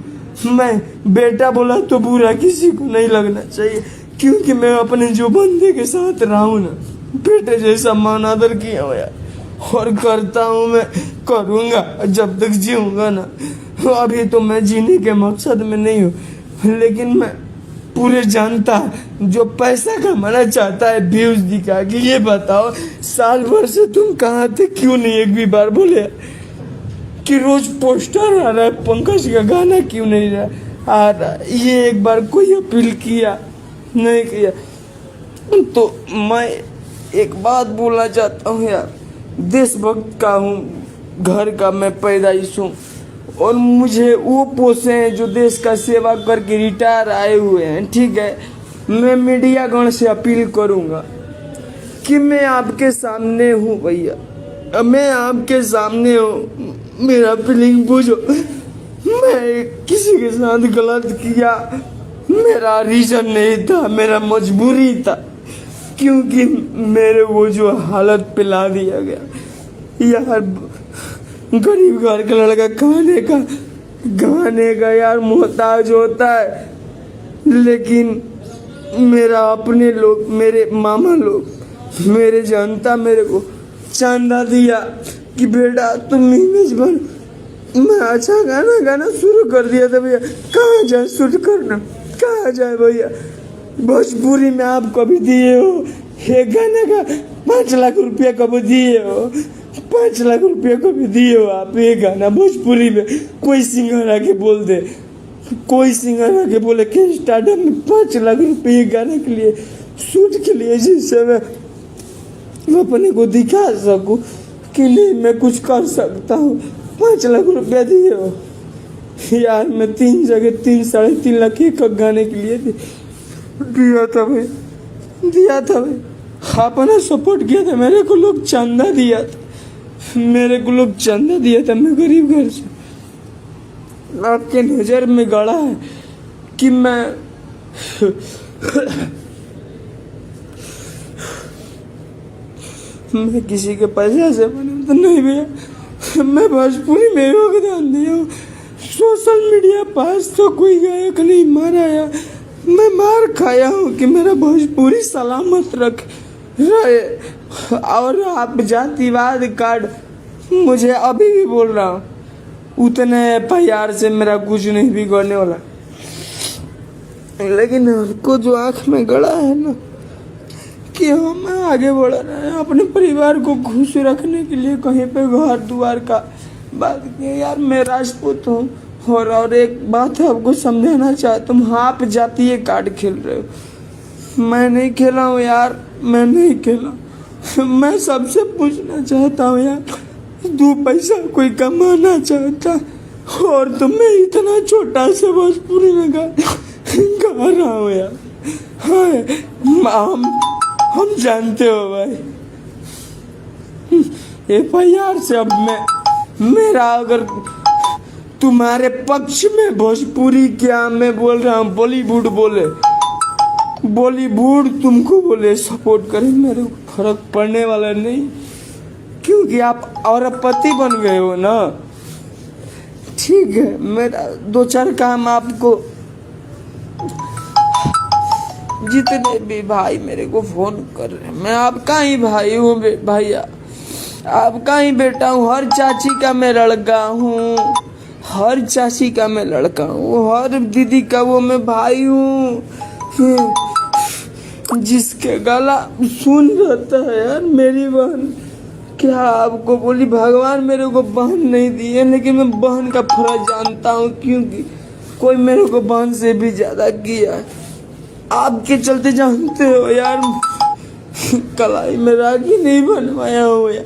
मैं बेटा बोला तो बुरा किसी को नहीं लगना चाहिए, क्योंकि मैं अपने जो बंदे के साथ रहा हूँ ना, बेटे जैसा मान आदर किया हो यार, और करता हूँ, मैं करूँगा जब तक जीऊँगा ना। अभी तो मैं जीने के मकसद में नहीं हूँ, लेकिन मैं पूरे जनता जो पैसा कमाना चाहता है व्यूज दिखा के, ये बताओ साल भर से तुम कहाँ थे, क्यों नहीं एक भी बार बोले? कि रोज पोस्टर आ रहा है, पंकज का गाना क्यों नहीं आ रहा। ये एक बार कोई अपील किया नहीं किया। तो मैं एक बात बोलना चाहता हूँ यार, देशभक्त का हूँ, घर का मैं पैदाइश हूँ, और मुझे वो पोसे हैं जो देश का सेवा करके रिटायर आए हुए हैं। ठीक है, मैं मीडिया गण से अपील करूँगा कि मैं आपके सामने हूँ भैया, मैं आपके सामने हूँ, मेरा फीलिंग बुझो। मैं किसी के साथ गलत किया, मेरा रीजन नहीं था, मेरा मजबूरी था, क्योंकि मेरे वो जो हालत पिला दिया गया यार। गरीब घर का लड़का खाने का यार मोहताज होता है, लेकिन मेरा अपने लोग, मेरे मामा लोग, मेरे जनता मेरे को चंदा दिया कि बेटा तुम इमेज बन। मैं अच्छा गाना शुरू कर दिया था भैया। कहाँ जाए शूट करना, कहाँ जाए भैया। भोजपुरी में आप कभी दिए हो एक गाने का 5 लाख रुपया, कभी दिए हो 5 लाख रुपया, कभी दिए हो आप एक गाना भोजपुरी में। कोई सिंगर आके बोल दे, कोई सिंगर आके बोले कि स्टार्टअप में 5 लाख रुपये गाने के लिए, शूट के लिए, जिससे मैं अपने को दिखा सकूं कि नहीं मैं कुछ कर सकता हूँ। 5 लाख रुपया दिए हो यार। मैं 3 जगह 3-3.5 लाख एक गाने के लिए दिया था भाई, दिया था भाई। अपना सपोर्ट किया था, मेरे को लोग चंदा दिया था, मेरे को लोग चंदा दिया था। मैं गरीब घर से, आपके नज़र में गड़ा है कि मैं किसी के पैसे से बने तो नहीं भैया। मैं भोजपुरी में योगदान दिया हूँ। सोशल मीडिया पास तो कोई गायक नहीं मारा या मैं मार खाया हूँ कि मेरा भोजपुरी सलामत रहे। और आप जातिवाद कार्ड, मुझे अभी भी बोल रहा हूँ, उतने FIR से मेरा कुछ नहीं बिगड़ने वाला, लेकिन आपको जो आँख में गड़ा है ना कि हम आगे बढ़ रहे हैं अपने परिवार को खुश रखने के लिए, कहीं पे घर द्वार का बात किया यार। मैं राजपूत हूँ, और एक बात आपको समझाना चाहता हूँ, आप जातीय कार्ड खेल रहे हो, मैं नहीं खेला हूँ यार, मैं नहीं खेला। मैं सबसे पूछना चाहता हूँ यार, 2 पैसा कोई कमाना चाहता, और तो मैं इतना छोटा सा भोजपुरी में गा रहा हूँ यार। हाँ, हम जानते हो भाई, FIR से अब मेरा अगर तुम्हारे पक्ष में भोजपुरी, क्या मैं बोल रहा हूँ, बॉलीवुड तुमको बोले सपोर्ट करे, मेरे को फर्क पड़ने वाला नहीं, क्योंकि आप औरपति बन गए हो ना। ठीक है, मेरा 2-4 काम आपको, जितने भी भाई मेरे को फोन कर रहे हैं, मैं आपका ही भाई हूँ भैया, आपका ही बेटा हूँ। हर चाची का मैं लड़का हूँ, हर चाची का मैं लड़का हूँ, हर दीदी का वो मैं भाई हूँ। जिसके गला सुन रहता है यार, मेरी बहन, क्या आपको बोली, भगवान मेरे को बहन नहीं दी है, लेकिन मैं बहन का फर्ज जानता हूँ, क्योंकि कोई मेरे को बहन से भी ज्यादा किया है। आपके चलते जानते हो यार, कलाई में राखी नहीं बनवाया हो यार।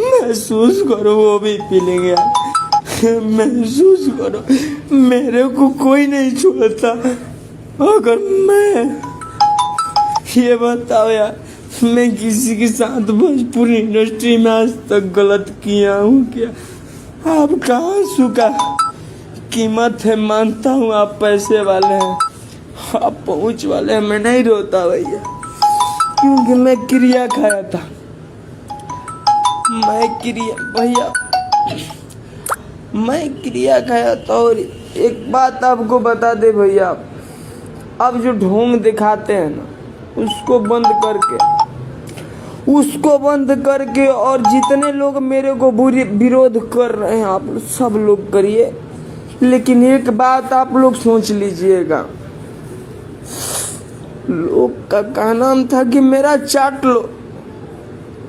महसूस करो वो भी फीलिंग यार, महसूस करो। मेरे को कोई नहीं छोड़ता। अगर मैं ये बताओ यार, मैं किसी के साथ भोजपुरी इंडस्ट्री में आज तक गलत किया हूँ क्या? आपका आंसू का कीमत है, मानता हूँ आप पैसे वाले हैं, आप पहुँच वाले हैं, मैं नहीं रोता भैया, क्योंकि मैं क्रिया खाया था। मैं क्रिया खाया था। और एक बात आपको बता दे भैया, अब जो ढोंग दिखाते हैं ना, उसको बंद करके और जितने लोग मेरे को विरोध कर रहे हैं, आप सब लोग करिए, लेकिन एक बात आप लोग सोच लीजिएगा, लोग का कहना था कि मेरा चाट लो,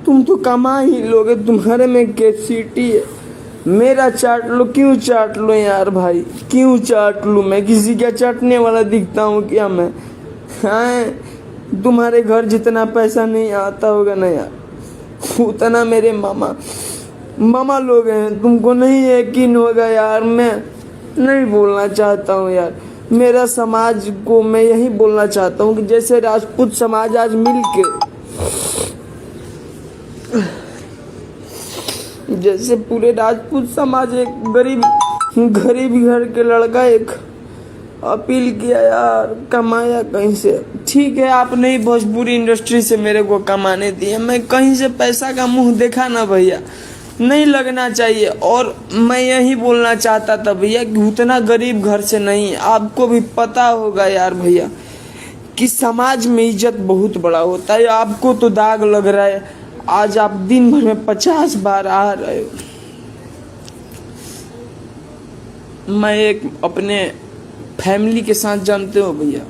तुम तो कमा ही लोगे, तुम्हारे में कैपेसिटी है, मेरा चाट लो, क्यों चाट लो यार भाई, क्यों चाट लूँ मैं? किसी का चाटने वाला दिखता हूँ क्या मैं? हाँ, तुम्हारे घर जितना पैसा नहीं आता होगा ना यार, उतना मेरे मामा लोग हैं। तुमको नहीं यकीन होगा यार, मैं नहीं बोलना चाहता हूँ यार। मेरा समाज को मैं यही बोलना चाहता हूँ कि जैसे राजपूत समाज आज मिल के, जैसे पूरे राजपूत समाज एक गरीब घर के लड़का एक अपील किया यार, कमाया कहीं से। ठीक है, आपने ही भोजपुरी इंडस्ट्री से मेरे को कमाने दिए, मैं कहीं से पैसा का मुंह देखा ना भैया, नहीं लगना चाहिए। और मैं यही बोलना चाहता था भैया कि उतना गरीब घर से नहीं, आपको भी पता होगा यार भैया कि समाज में इज्जत बहुत बड़ा होता है। आपको तो दाग लग रहा है, आज आप दिन भर में 50 बार आ रहे हो। मैं एक अपने फैमिली के साथ, जानते हो भैया,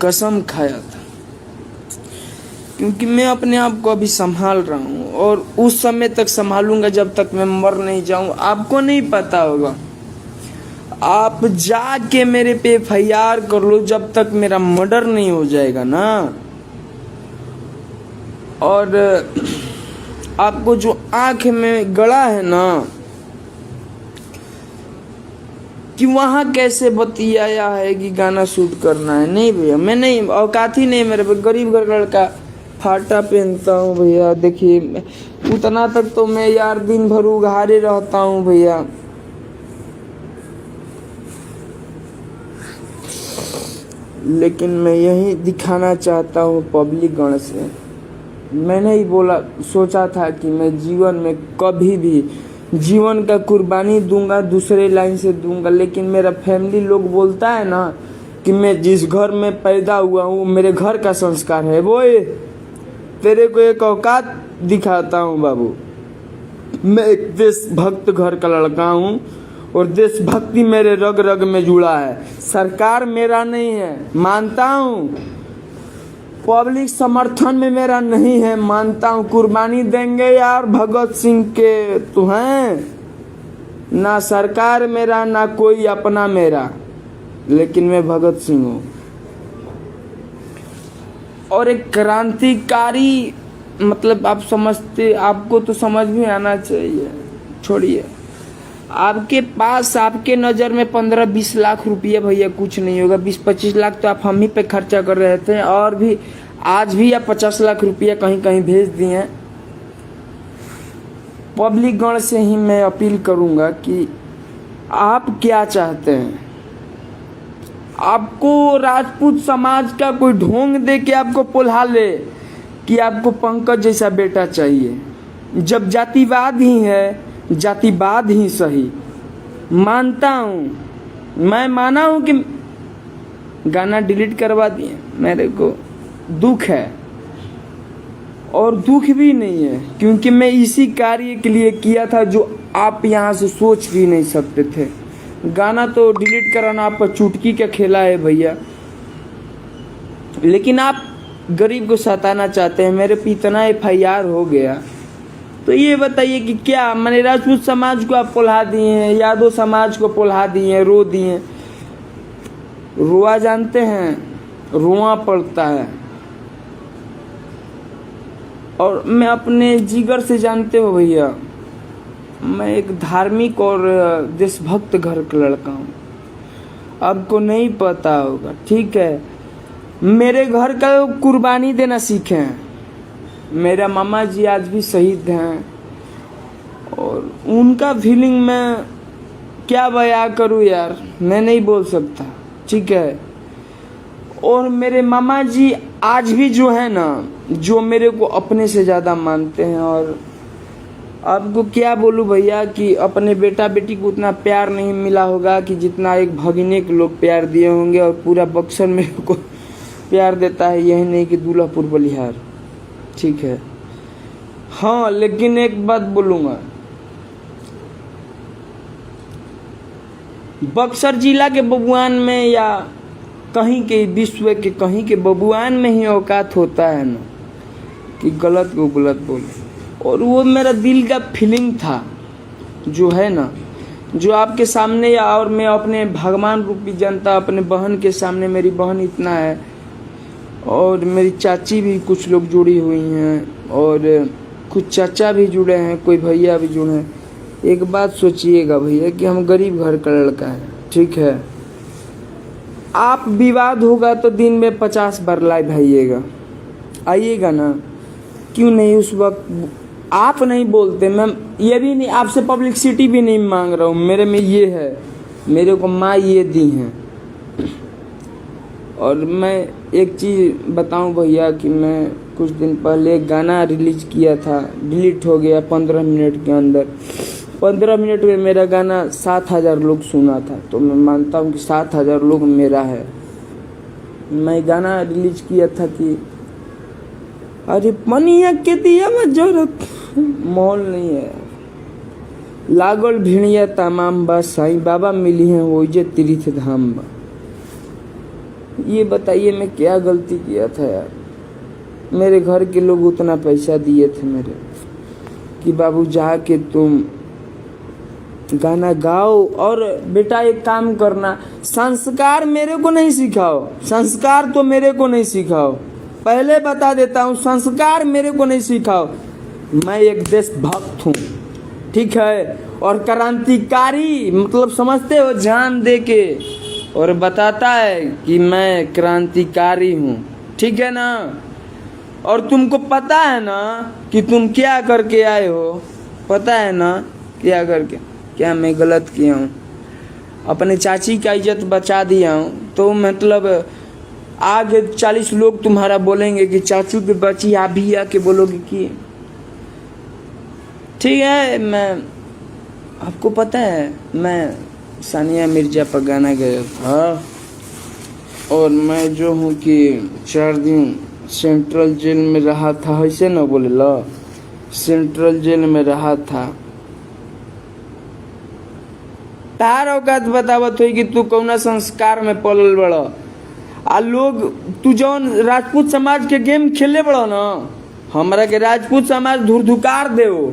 कसम खाया था, क्योंकि मैं अपने आप को अभी संभाल रहा हूँ और उस समय तक संभालूंगा जब तक मैं मर नहीं जाऊँ। आपको नहीं पता होगा, आप जाके मेरे पे एफआईआर कर लो जब तक मेरा मर्डर नहीं हो जाएगा ना। और आपको जो आंख में गड़ा है ना कि वहां कैसे बतियाया है कि गाना शूट करना है, नहीं भैया, मैं नहीं, औकात ही नहीं मेरे पे। गरीब घर लड़का फाटा पहनता हूँ भैया, देखिए उतना तक तो मैं यार दिन भर उघारे रहता हूँ भैया। लेकिन मैं यही दिखाना चाहता हूँ पब्लिक गण से, मैंने ही बोला, सोचा था कि मैं जीवन में कभी भी जीवन का कुर्बानी दूंगा, दूसरे लाइन से दूंगा। लेकिन मेरा फैमिली लोग बोलता है ना कि मैं जिस घर में पैदा हुआ हूँ मेरे घर का संस्कार है। वो तेरे को एक औकात दिखाता हूँ बाबू, मैं एक देशभक्त घर का लड़का हूँ और देशभक्ति मेरे रग रग में जुड़ा है। सरकार मेरा नहीं है, मानता हूँ, पब्लिक समर्थन में मेरा नहीं है, मानता हूँ। कुर्बानी देंगे यार भगत सिंह के तो हैं ना, सरकार मेरा ना कोई अपना मेरा, लेकिन मैं भगत सिंह हूँ और एक क्रांतिकारी, मतलब आप समझते, आपको तो समझ में आना चाहिए। छोड़िए, आपके पास, आपके नज़र में 15-20 लाख रुपये भैया कुछ नहीं होगा। 20-25 लाख तो आप हम ही पे खर्चा कर रहे थे, और भी आज भी आप 50 लाख रुपया कहीं कहीं भेज दिए। पब्लिक गण से ही मैं अपील करूंगा कि आप क्या चाहते हैं? आपको राजपूत समाज का कोई ढोंग दे के आपको पोल्हा ले कि आपको पंकज जैसा बेटा चाहिए, जब जातिवाद ही है, जातिवाद ही सही। मानता हूँ, मैं माना हूँ कि गाना डिलीट करवा दिए, मेरे को दुख है और दुख भी नहीं है, क्योंकि मैं इसी कार्य के लिए किया था जो आप यहाँ से सोच भी नहीं सकते थे। गाना तो डिलीट कराना आप पर चुटकी का खेला है भैया, लेकिन आप गरीब को सताना चाहते हैं। मेरे पे इतना एफआईआर हो गया, तो ये बताइए कि क्या मैंने राजपूत समाज को आप पोल्हा दिए हैं, यादव समाज को पोल्हा दिए हैं, रो दिए हैं। रोआ जानते हैं, रोआ पड़ता है। और मैं अपने जिगर से, जानते हो भैया, मैं एक धार्मिक और देशभक्त घर का लड़का हूँ। आपको नहीं पता होगा, ठीक है, मेरे घर का कुर्बानी देना सीखे हैं। मेरा मामा जी आज भी शहीद हैं और उनका फीलिंग मैं क्या बयां करूँ यार, मैं नहीं बोल सकता, ठीक है। और मेरे मामा जी आज भी जो है ना, जो मेरे को अपने से ज़्यादा मानते हैं। और आपको क्या बोलूँ भैया कि अपने बेटा बेटी को उतना प्यार नहीं मिला होगा कि जितना एक भगिनी के लोग प्यार दिए होंगे। और पूरा बक्सर मेरे को प्यार देता है, यही नहीं कि दूल्हापुर बलिहार, ठीक है। हाँ, लेकिन एक बात बोलूँगा, बक्सर जिला के बबुआन में या कहीं के विश्व के कहीं के बबुआन में ही औकात होता है ना कि गलत को गलत बोले। और वो मेरा दिल का फीलिंग था जो है ना, जो आपके सामने या और मैं अपने भगवान रूपी जनता अपने बहन के सामने, मेरी बहन इतना है और मेरी चाची भी कुछ लोग जुड़ी हुई हैं और कुछ चाचा भी जुड़े हैं, कोई भैया भी जुड़े हैं। एक बात सोचिएगा भैया कि हम गरीब घर का लड़का है, ठीक है। आप विवाद होगा तो दिन में 50 बार लाइव आइएगा ना, क्यों नहीं। उस वक्त आप नहीं बोलते, मैं ये भी नहीं आपसे पब्लिसिटी भी नहीं मांग रहा हूँ, मेरे में ये है, मेरे को माँ ये दी हैं। और मैं एक चीज़ बताऊं भैया कि मैं कुछ दिन पहले एक गाना रिलीज किया था, डिलीट हो गया 15 मिनट के अंदर। 15 मिनट में मेरा गाना 7000 लोग सुना था, तो मैं मानता हूं कि 7000 लोग मेरा है। मैं गाना रिलीज किया था कि अरे पनिया के दिया में जरूरत मोल नहीं है, लागल भिड़िया तमाम बा, साईं बाबा मिली हैं वो जे तीर्थ धाम बा। ये बताइए मैं क्या गलती किया था यार। मेरे घर के लोग उतना पैसा दिए थे मेरे कि बाबू जाके तुम गाना गाओ। और बेटा एक काम करना, संस्कार मेरे को नहीं सिखाओ, संस्कार तो मेरे को नहीं सिखाओ, पहले बता देता हूँ, संस्कार मेरे को नहीं सिखाओ। मैं एक देशभक्त हूँ, ठीक है, और क्रांतिकारी, मतलब समझते हो, जान दे के और बताता है कि मैं क्रांतिकारी हूँ, ठीक है ना। और तुमको पता है ना कि तुम क्या करके आए हो, पता है ना क्या करके, क्या मैं गलत किया हूँ, अपने चाची का इज्जत बचा दिया हूँ। तो मतलब आगे 40 लोग तुम्हारा बोलेंगे कि चाचू की बच्ची, आप भी आके बोलोगे कि ठीक है। मैं आपको पता है मैं सानिया मिर्जा पर गाना गया था और मैं जो हूँ कि 4 दिन सेंट्रल जेल में रहा था, ऐसे ना बोले ला, सेंट्रल जेल में रहा था। तार औकात बतावत हुई कि तू कौना संस्कार में पलल बड़ा। आ लोग, तू जौन राजपूत समाज के गेम खेले बड़ा ना, हमरा के राजपूत समाज धुरधुकार देओ,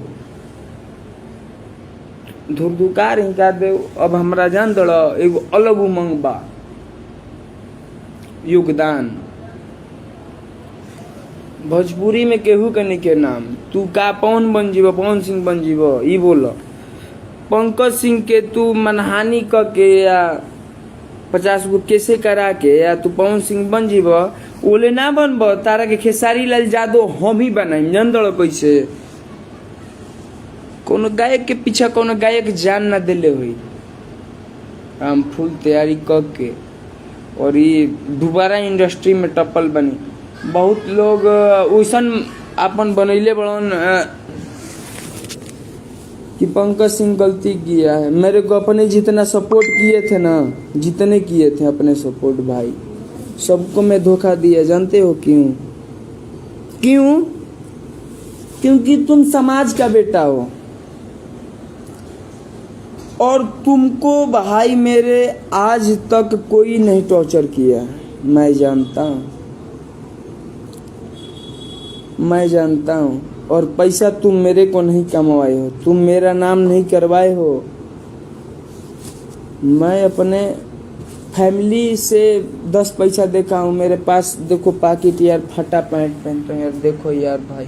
धुरधुकार ही का देओ। अब हमरा जान दड़ एगो अलग उमंग बा, योगदान भोजपुरी में केहू के नहीं के नाम। तू का पवन बन जीव, पवन सिंह बन जीव, ई बोल। पंकज सिंह के तू मनहानि क के या 50 गो कैसे करा के या तू पवन सिंह बन जीव, ओले ना बनब। तारा के खेसारी लाल यादव हम ही बनाई, जान दड़ कैसे। कोनो गायक के पीछा कोनो गायक जान ना दिले हुई, हम फुल तैयारी क के और ये दोबारा इंडस्ट्री में टप्पल बनी। बहुत लोग वैसन अपन बनैले बड़न कि पंकज सिंह गलती किया है। मेरे को अपने जितना सपोर्ट किए थे ना, जितने किए थे अपने सपोर्ट भाई, सबको मैं धोखा दिया। जानते हो क्यों? क्यों? क्योंकि तुम समाज का बेटा हो और तुमको भाई मेरे आज तक कोई नहीं टॉर्चर किया। मैं जानता हूँ, मैं जानता हूँ। और पैसा तुम मेरे को नहीं कमवाए हो, तुम मेरा नाम नहीं करवाए हो। मैं अपने फैमिली से 10 पैसा देखा हूँ। मेरे पास देखो पाकिट यार, फटा पैंट पहनता हूँ यार, देखो यार भाई,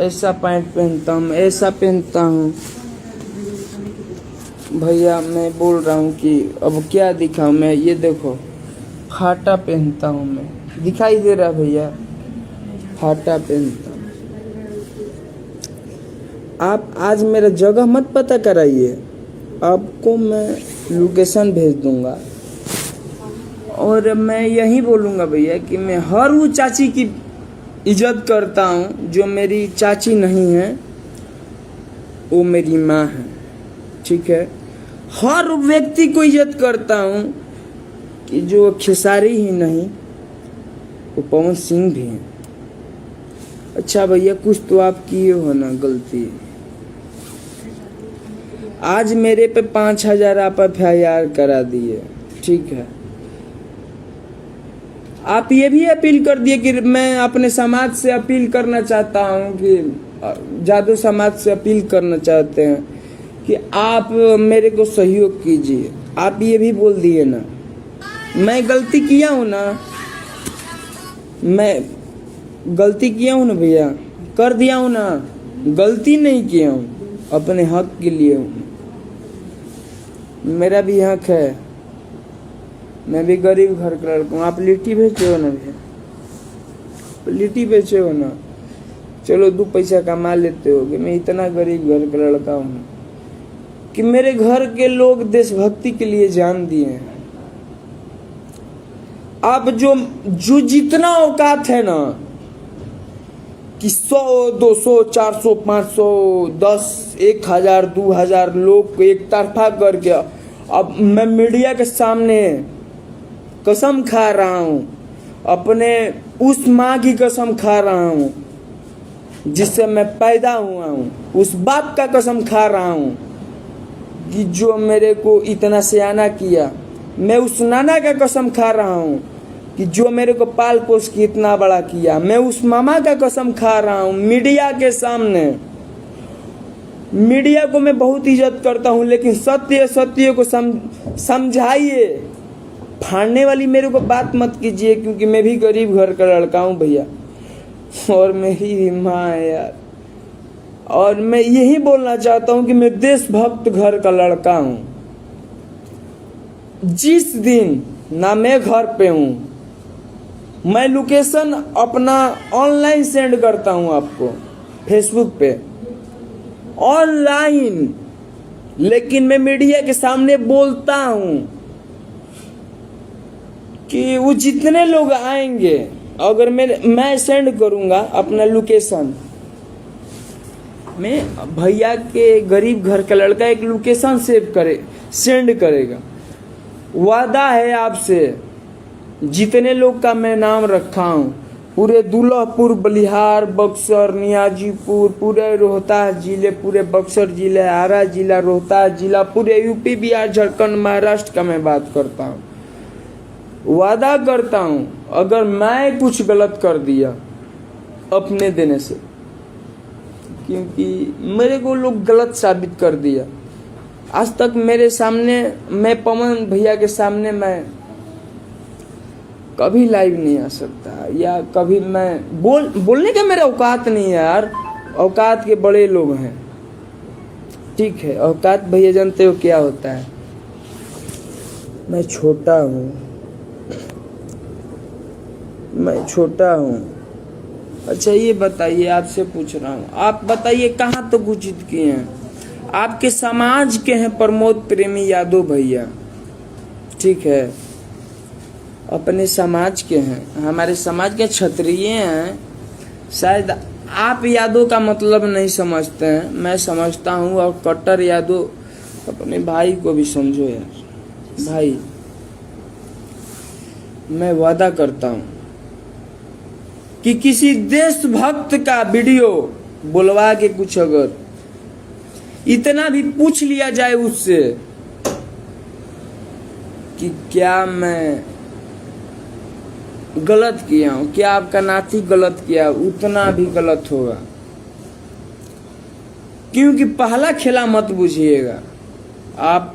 ऐसा पैंट पहनता हूँ, ऐसा पहनता हूँ। भैया मैं बोल रहा हूँ कि अब क्या दिखाऊं मैं, ये देखो फाटा पहनता हूँ मैं, दिखाई दे रहा भैया, फाटा पहनता हूँ। आप आज मेरा जगह मत पता कराइए, आपको मैं लोकेशन भेज दूंगा। और मैं यही बोलूँगा भैया कि मैं हर वो चाची की इज्जत करता हूँ जो मेरी चाची नहीं है, वो मेरी माँ है, ठीक है। हर व्यक्ति को इज्जत करता हूँ कि जो खेसारी ही नहीं, वो पवन सिंह भी हैं। अच्छा भैया कुछ तो आप किए हो ना गलती। आज मेरे पे 5000 आप FIR करा दिए, ठीक है। आप ये भी अपील कर दिए कि मैं अपने समाज से अपील करना चाहता हूँ कि जादू समाज से अपील करना चाहते हैं कि आप मेरे को सहयोग कीजिए। आप ये भी बोल दिए ना, मैं गलती किया हूँ ना, मैं गलती किया हूँ ना भैया, कर दिया हूँ ना, गलती नहीं किया हूँ, अपने हक के लिए हूँ। मेरा भी हक है, मैं भी गरीब घर का लड़का हूँ। आप लिट्टी बेचे हो ना भैया, लिट्टी बेचे हो ना, चलो 2 पैसा कमा लेते हो कि मैं इतना गरीब घर का लड़का हूँ कि मेरे घर के लोग देशभक्ति के लिए जान दिए हैं। आप जो जितना औकात है ना कि 100, 200, 400, 500, 10, 1000, 2000 लोग को एक तरफा करके अब मैं मीडिया के सामने कसम खा रहा हूँ, अपने उस माँ की कसम खा रहा हूँ जिससे मैं पैदा हुआ हूँ, उस बाप का कसम खा रहा हूँ कि जो मेरे को इतना सयाना किया। मैं उस नाना का कसम खा रहा हूँ कि जो मेरे को पाल पोस के इतना बड़ा किया। मैं उस मामा का कसम खा रहा हूँ मीडिया के सामने। मीडिया को मैं बहुत इज्जत करता हूँ, लेकिन सत्य को समझाइए। फाड़ने वाली मेरे को बात मत कीजिए, क्योंकि मैं भी गरीब घर का लड़का हूँ भैया, और मेरी भी माँ है यार। और मैं यही बोलना चाहता हूँ कि मैं देशभक्त घर का लड़का हूँ। जिस दिन ना मैं घर पे हूँ, मैं लोकेशन अपना ऑनलाइन सेंड करता हूँ आपको फेसबुक पे ऑनलाइन, लेकिन मैं मीडिया के सामने बोलता हूँ कि वो जितने लोग आएंगे, अगर मैं सेंड करूँगा अपना लोकेशन, मैं भैया के गरीब घर का लड़का एक लोकेशन सेंड करेगा। वादा है आपसे, जितने लोग का मैं नाम रखा हूँ, पूरे दुल्लापुर, बलिहार, बक्सर, नियाजीपुर, पूरे रोहतास जिले, पूरे बक्सर जिले, आरा जिला, रोहतास जिला, पूरे यूपी, बिहार, झारखंड, महाराष्ट्र का मैं बात करता हूँ। वादा करता हूँ, अगर मैं कुछ गलत कर दिया अपने देने से, क्योंकि मेरे को लोग गलत साबित कर दिया। आज तक मेरे सामने, मैं पवन भैया के सामने मैं कभी लाइव नहीं आ सकता, या कभी मैं बोलने का मेरा औकात नहीं है यार। औकात के बड़े लोग हैं, ठीक है। औकात भैया जानते हो क्या होता है। मैं छोटा हूँ। अच्छा ये बताइए, आपसे पूछ रहा हूँ, आप बताइए कहाँ तक उचित किए हैं। आपके समाज के हैं प्रमोद प्रेमी यादव भैया, ठीक है, अपने समाज के हैं, हमारे समाज के क्षत्रिय हैं। शायद आप यादव का मतलब नहीं समझते हैं, मैं समझता हूँ। और कट्टर यादव, अपने भाई को भी समझो यार। भाई, मैं वादा करता हूँ कि किसी देशभक्त का वीडियो बुलवा के कुछ अगर इतना भी पूछ लिया जाए उससे कि क्या मैं गलत किया हूं, क्या आपका नाती गलत किया, उतना भी गलत होगा। क्योंकि पहला खेला मत बुझिएगा। आप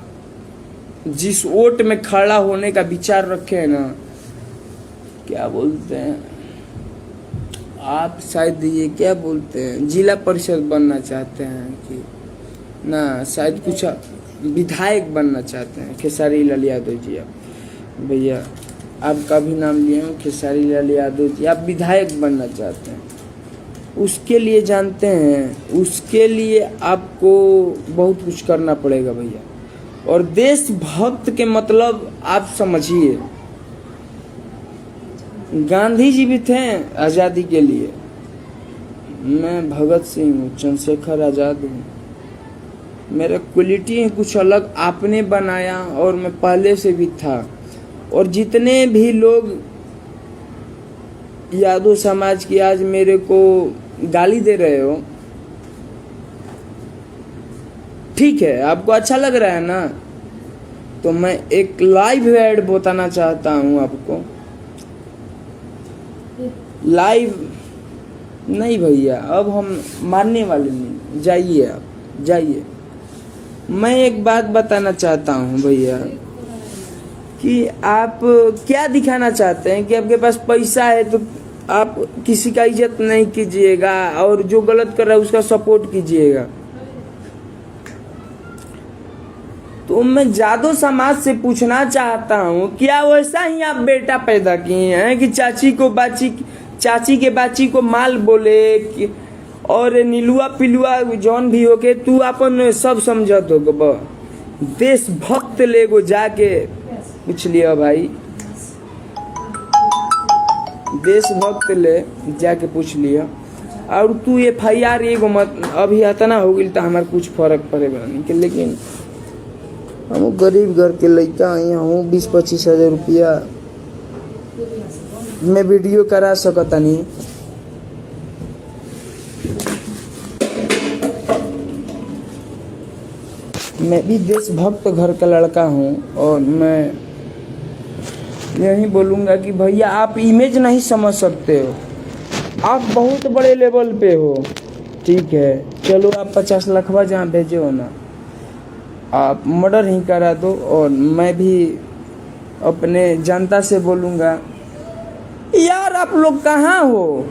जिस वोट में खड़ा होने का विचार रखे हैं ना, क्या बोलते हैं आप, शायद ये क्या बोलते हैं, जिला परिषद बनना चाहते हैं कि ना, शायद कुछ विधायक बनना चाहते हैं। खेसारी लाल यादव जी, आप भैया आपका भी नाम लिए हूँ, खेसारी लाल यादव जी, आप विधायक बनना चाहते हैं। उसके लिए जानते हैं, उसके लिए आपको बहुत कुछ करना पड़ेगा भैया। और देशभक्त के मतलब आप समझिए, गांधी जी भी थे आज़ादी के लिए, मैं भगत सिंह हूँ, चंद्रशेखर आज़ाद हूँ। मेरा क्वालिटी है कुछ अलग, आपने बनाया और मैं पहले से भी था। और जितने भी लोग यादव समाज की आज मेरे को गाली दे रहे हो, ठीक है, आपको अच्छा लग रहा है ना, तो मैं एक लाइव ऐड बताना चाहता हूँ आपको। लाइव नहीं भैया, अब हम मारने वाले नहीं, जाइए आप जाइए। मैं एक बात बताना चाहता हूँ भैया कि आप क्या दिखाना चाहते हैं कि आपके पास पैसा है तो आप किसी का इज्जत नहीं कीजिएगा और जो गलत कर रहा है उसका सपोर्ट कीजिएगा। तो मैं जादव समाज से पूछना चाहता हूँ, क्या वैसा ही आप बेटा पैदा किए हैं कि चाची के बाची को माल बोले और नीलुआ पिलुआ जौन भी होके तू अपन सब समझत हो। देशभक्त लेगो जाके पूछ लिया भाई, देशभक्त ले जाके पूछ लिया। और तू FIR एगो मत अभी इतना हो गई तो हमारे कुछ फर्क पड़ेगा नहीं, लेकिन हम गरीब घर के लड़का हूँ 20-25 हज़ार रुपया मैं वीडियो करा सकता नहीं। मैं भी देशभक्त घर का लड़का हूँ और मैं यही बोलूँगा कि भैया आप इमेज नहीं समझ सकते हो, आप बहुत बड़े लेवल पे हो। ठीक है चलो आप 50 लाख जहाँ भेजे हो ना, आप मर्डर ही करा दो। और मैं भी अपने जनता से बोलूँगा, यार आप लोग कहाँ हो,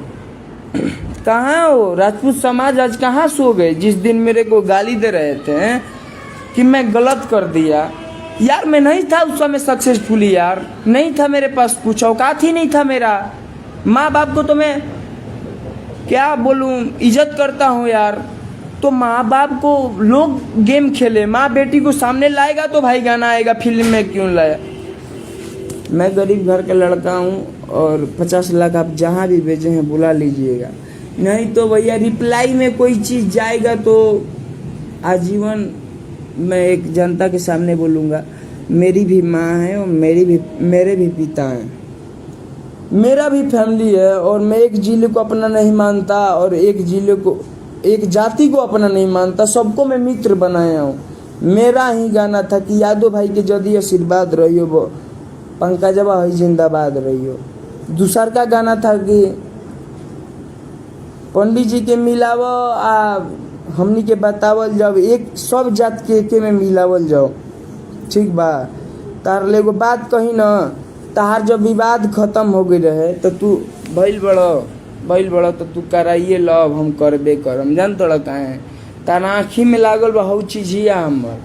कहाँ हो? राजपूत समाज आज कहाँ सो गए? जिस दिन मेरे को गाली दे रहे थे कि मैं गलत कर दिया, यार मैं नहीं था उस समय सक्सेसफुल, यार नहीं था, मेरे पास कुछ औकात ही नहीं था मेरा। माँ बाप को तो मैं क्या बोलूँ, इज्जत करता हूँ यार। तो माँ बाप को लोग गेम खेले, माँ बेटी को सामने लाएगा तो भाई गाना आएगा, फिल्म में क्यों लाया? मैं गरीब घर का लड़का हूँ और 50 लाख आप जहाँ भी भेजे हैं बुला लीजिएगा, नहीं तो भैया रिप्लाई में कोई चीज़ जाएगा तो आजीवन मैं एक जनता के सामने बोलूँगा, मेरी भी माँ है और मेरे भी पिता हैं, मेरा भी फैमिली है। और मैं एक जिले को अपना नहीं मानता और एक जाति को अपना नहीं मानता, सबको मैं मित्र बनाया हूँ। मेरा ही गाना था कि यादव भाई के जदी आशीर्वाद रहियो, वो पंकजवा है जिंदाबाद रहियो। दूसर का गाना था कि पंडित जी के मिलाव आ हमनी के बतावल जाओ, एक सब जात के एके में मिलावल जाओ। ठीक बा, तार लेगो बात कही न, तार जब विवाद खत्म हो गई रहे तो तू भइल बड़ा तो तू कराइए लव हम करबे करम, जान तोड़ा काहे तार आँखी में लागल बा हऊ चीजिया हमर।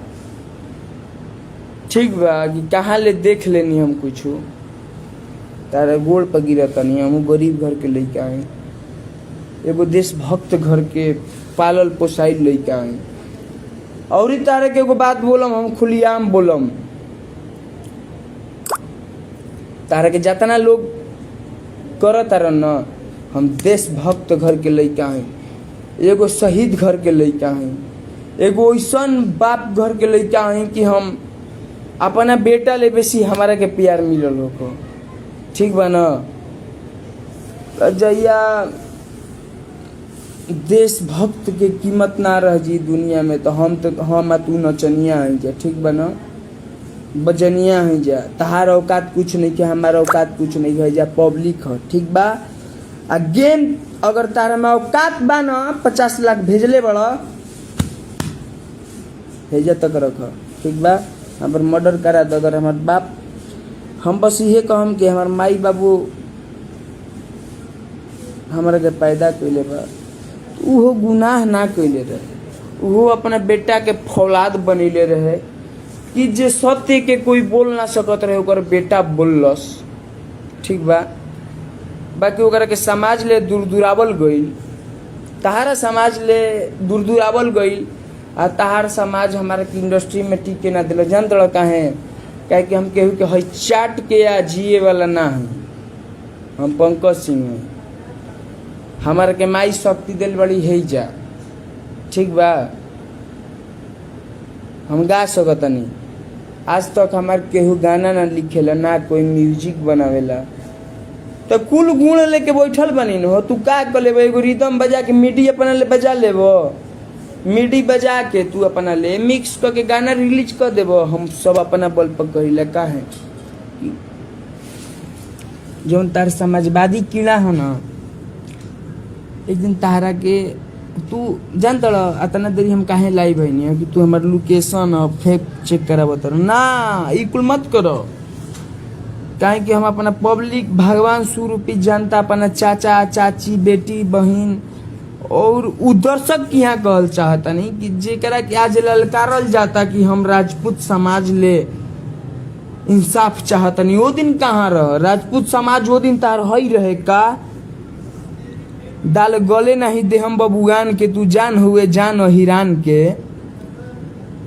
ठीक बा कि कहाँ ले देख लेनी हम कुछ तारा गोड़ पर गिरतनी, हम गरीब घर के लड़का हैं, एगो देशभक्त घर के पालल पोसाइल लड़का हैं। और ही तारे के एगो बात बोलम, हम खुलियाम बोलम, तारा के जितना लोग करत रन न, हम देशभक्त घर के लड़का हैं, एगो शहीद घर के लड़का हैं, एगो ऐसन बाप घर के लड़का हैं कि हम अपना बेटा ले बेसी हमारा के प्यार मिलल हो। ठीक बा न? जैया देशभक्त के कीमत ना रह जी दुनिया में तो हम तू नचनिया है जा। ठीक बा न? बजनिया है जा, तहार औकात कुछ नहीं के, हमारा औकात कुछ नहीं है जा, पब्लिक है। ठीक बा? आ गेम अगर तारा में औकात बा न 50 लाख भेजले बड़ा भेजा तक रख। ठीक बा? हमार मर्डर करा दो अगर हमार बाप, हम बस ये कहम कि हमार माई बाबू हमारा के पैदा कैले बा, उहो गुनाह ना कैले रहे, उहो अपना बेटा के फौलाद बनीले रहे कि जे सत्य के कोई बोल ना सकत रहे ओकर बेटा बोललस। ठीक बा? बाकी ओकरा के समाज ले दूर गईल, तहारा समाज ले दूर गईल आ तहार समाज हमारा की इंडस्ट्री में टिके ना दिल। जान तोड़ा काहे? काहे कि हम केहू के हई चाट के या जिए वाला ना है, हम पंकज सिंह हैं, हमारा के माई शक्ति दिल बड़ी है जा। ठीक बा? हम गा सकतनी, आज तक हमार केहू गाना ना लिखेला, ना कोई म्यूजिक बनावेला, तो कुल गुण लेके बैठल बनी न हो। तू का कर लेबो? एगो रिदम बजा के मिडी अपना ले बजा लेबो, मिडी बजा के तू अपना ले मिक्स करके गाना रिलीज कर देबो। हम सब अपना बल पर कहिला काहे जौन तार समाजवादी कीड़ा है ना, एक दिन तारा के तू जानता अतना देरी हम काहे लाइव है कि तू हमार लोकेशन फेक चेक करावत ना, ई कुल मत करो। काहे कि हम अपना पब्लिक भगवान स्वरूपी जनता अपना चाचा चाची बेटी बहन और उ दर्शक के यहाँ कहल चाहता नहीं कि जेकरा के आज ललकारल जाता कि हम राजपूत समाज ले इंसाफ चाहता नहीं, वो दिन कहाँ रह राजपूत समाज, वो दिन तार हई रहे का दाल गले नहीं दे हम बबुआन के, तू जान हुए जान हिरान के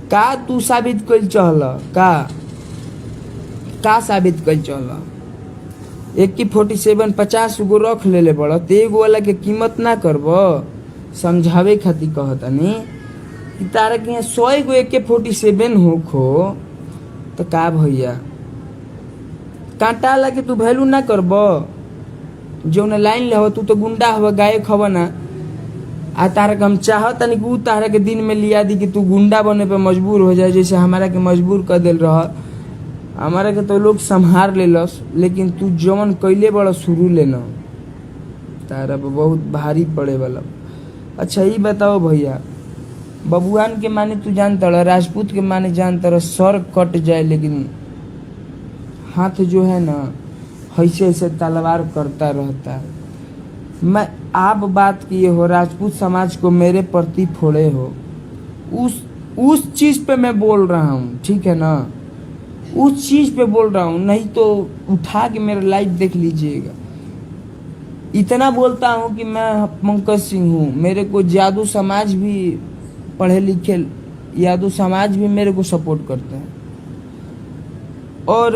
का तू साबित कल चहल का साबित कल चहल। एक की 47 50 गो रख ले बड़ तो एगो वाला के कीमत ना करब, समझावे खातिर कहता नहीं कि तारा के 100 गो AK 47 हो खो तो का भैया कांटा लगे तू वैल्यू ना करब। जो न लाइन ले हो तू तो गुंडा हवा गायक हवा ना, आ तारा के हम चाहत नहीं कि तारा के दिन में लिया दी कि तू गुंडा बने पे मजबूर हो जाए, जैसे हमारा के मजबूर कर दिल रह। हमारा के तो लोग संहार ले लस, लेकिन तू जवन कैले बड़ा शुरू लेना तारा पे बहुत भारी पड़े वाला। अच्छा ये बताओ भैया, बबुआन के माने तू जानता रह, राजपूत के माने जानता रह, सर कट जाए लेकिन हाथ जो है ना ऐसे ऐसे तलवार करता रहता है। मैं आप बात किए हो राजपूत समाज को मेरे प्रति फोड़े हो, उस चीज पे मैं बोल रहा हूँ, ठीक है ना, उस चीज पे बोल रहा हूँ। नहीं तो उठा के मेरा लाइव देख लीजिएगा। इतना बोलता हूँ कि मैं पंकज सिंह हूँ, मेरे को जादू समाज भी पढ़े लिखे यादव समाज भी मेरे को सपोर्ट करते हैं, और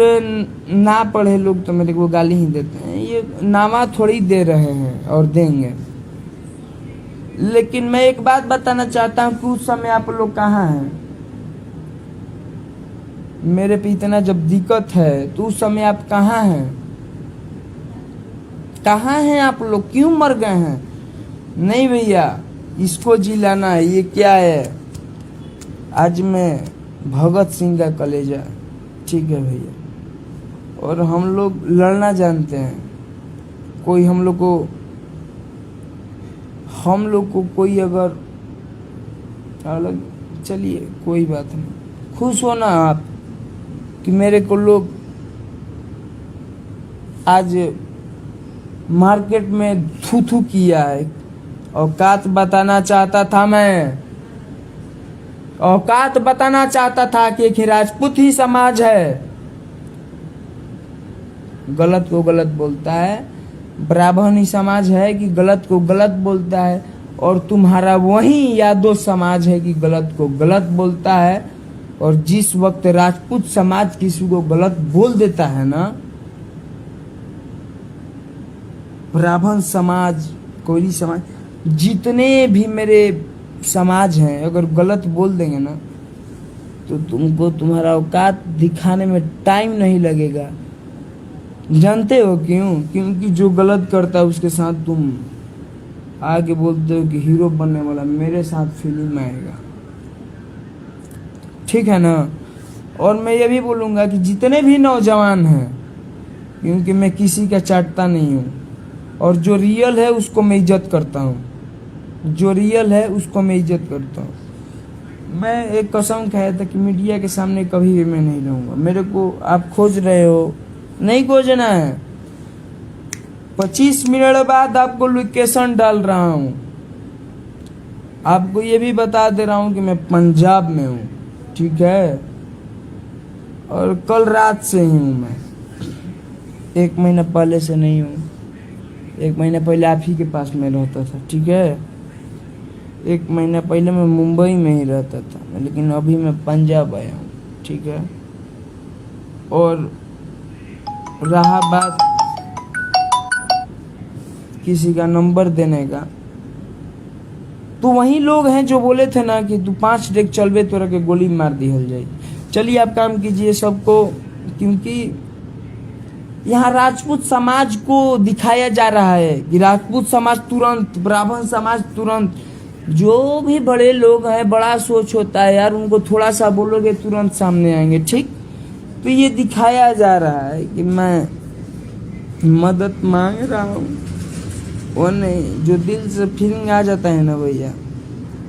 ना पढ़े लोग तो मेरे को गाली ही देते हैं। ये नामा थोड़ी दे रहे हैं और देंगे। लेकिन मैं एक बात बताना चाहता हूँ कि उस समय आप लोग कहाँ हैं, मेरे पे इतना जब दिक्कत है तो उस समय आप कहाँ हैं, कहाँ हैं आप लोग, क्यों मर गए हैं? नहीं भैया इसको जिलाना है, ये क्या है? आज मैं भगत सिंह का कलेजा, ठीक है भैया, और हम लोग लड़ना जानते हैं। कोई हम लोग को कोई अगर अलग, चलिए कोई बात नहीं, खुश हो ना आप कि मेरे को लोग आज मार्केट में थू थू किया है। औकात बताना चाहता था मैं, औकात बताना चाहता था कि एक राजपूत ही समाज है, गलत को गलत बोलता है, ब्राह्मणी समाज है कि गलत को गलत बोलता है, और तुम्हारा वही यादव समाज है कि गलत को गलत बोलता है। और जिस वक्त राजपूत समाज किसी को गलत बोल देता है ना, ब्राह्मण समाज, कोयली समाज, जितने भी मेरे समाज हैं अगर गलत बोल देंगे ना तो तुमको तुम्हारा औकात दिखाने में टाइम नहीं लगेगा। जानते हो क्यों? क्योंकि जो गलत करता है उसके साथ तुम आगे बोलते हो कि हीरो बनने वाला मेरे साथ फिल्म आएगा, ठीक है ना। और मैं ये भी बोलूँगा कि जितने भी नौजवान हैं, क्योंकि मैं किसी का चाटता नहीं हूँ, और जो रियल है उसको मैं इज्जत करता हूँ, जो रियल है उसको मैं इज्जत करता हूँ। मैं एक कसम खाया था कि मीडिया के सामने कभी भी मैं नहीं रहूँगा। मेरे को आप खोज रहे हो, नहीं खोजना है। 25 मिनट बाद आपको लोकेशन डाल रहा हूँ। आपको ये भी बता दे रहा हूँ कि मैं पंजाब में हूँ, ठीक है, और कल रात से ही हूँ मैं, 1 महीना पहले से नहीं हूँ। 1 महीना पहले आप ही के पास में रहता था, ठीक है। 1 महीना पहले मैं मुंबई में ही रहता था, लेकिन अभी मैं पंजाब आया हूँ, ठीक है। और रहा बात किसी का नंबर देने का, तो वही लोग हैं जो बोले थे ना कि तू 5 डेग चलबे तोरा के गोली मार दी हल जाए। चलिए आप काम कीजिए सबको, क्योंकि यहाँ राजपूत समाज को दिखाया जा रहा है कि राजपूत समाज तुरंत, ब्राह्मण समाज तुरंत, जो भी बड़े लोग हैं, बड़ा सोच होता है यार, उनको थोड़ा सा बोलोगे तुरंत सामने आएंगे, ठीक। तो ये दिखाया जा रहा है कि मैं मदद मांग रहा हूँ, वो नहीं, जो दिल से फीलिंग आ जाता है ना भैया,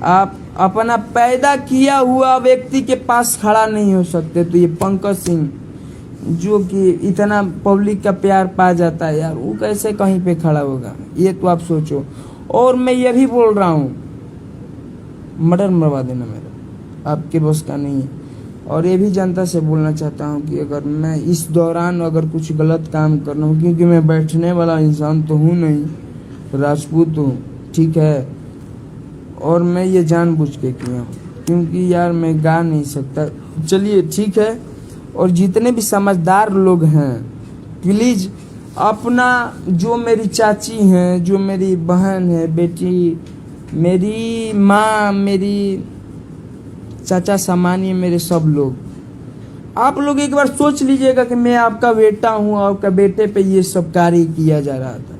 आप अपना पैदा किया हुआ व्यक्ति के पास खड़ा नहीं हो सकते। तो ये पंकज सिंह जो कि इतना पब्लिक का प्यार पा जाता है यार, वो कैसे कहीं पे खड़ा होगा, ये तो आप सोचो। और मैं ये भी बोल रहा हूँ, मर्डर मरवा देना मेरा आपके बस का नहीं है। और ये भी जनता से बोलना चाहता हूँ कि अगर मैं इस दौरान अगर कुछ गलत काम कर रहा हूँ, क्योंकि मैं बैठने वाला इंसान तो हूँ नहीं, राजपूत हूँ, ठीक है, और मैं ये जानबूझ के किया हूँ, क्योंकि यार मैं गा नहीं सकता। चलिए ठीक है, और जितने भी समझदार लोग हैं प्लीज़ अपना, जो मेरी चाची हैं, जो मेरी बहन है, बेटी, मेरी माँ, मेरी चाचा सामान्य, मेरे सब लोग, आप लोग एक बार सोच लीजिएगा कि मैं आपका बेटा हूँ, आपका बेटे पे ये सब कार्य किया जा रहा था।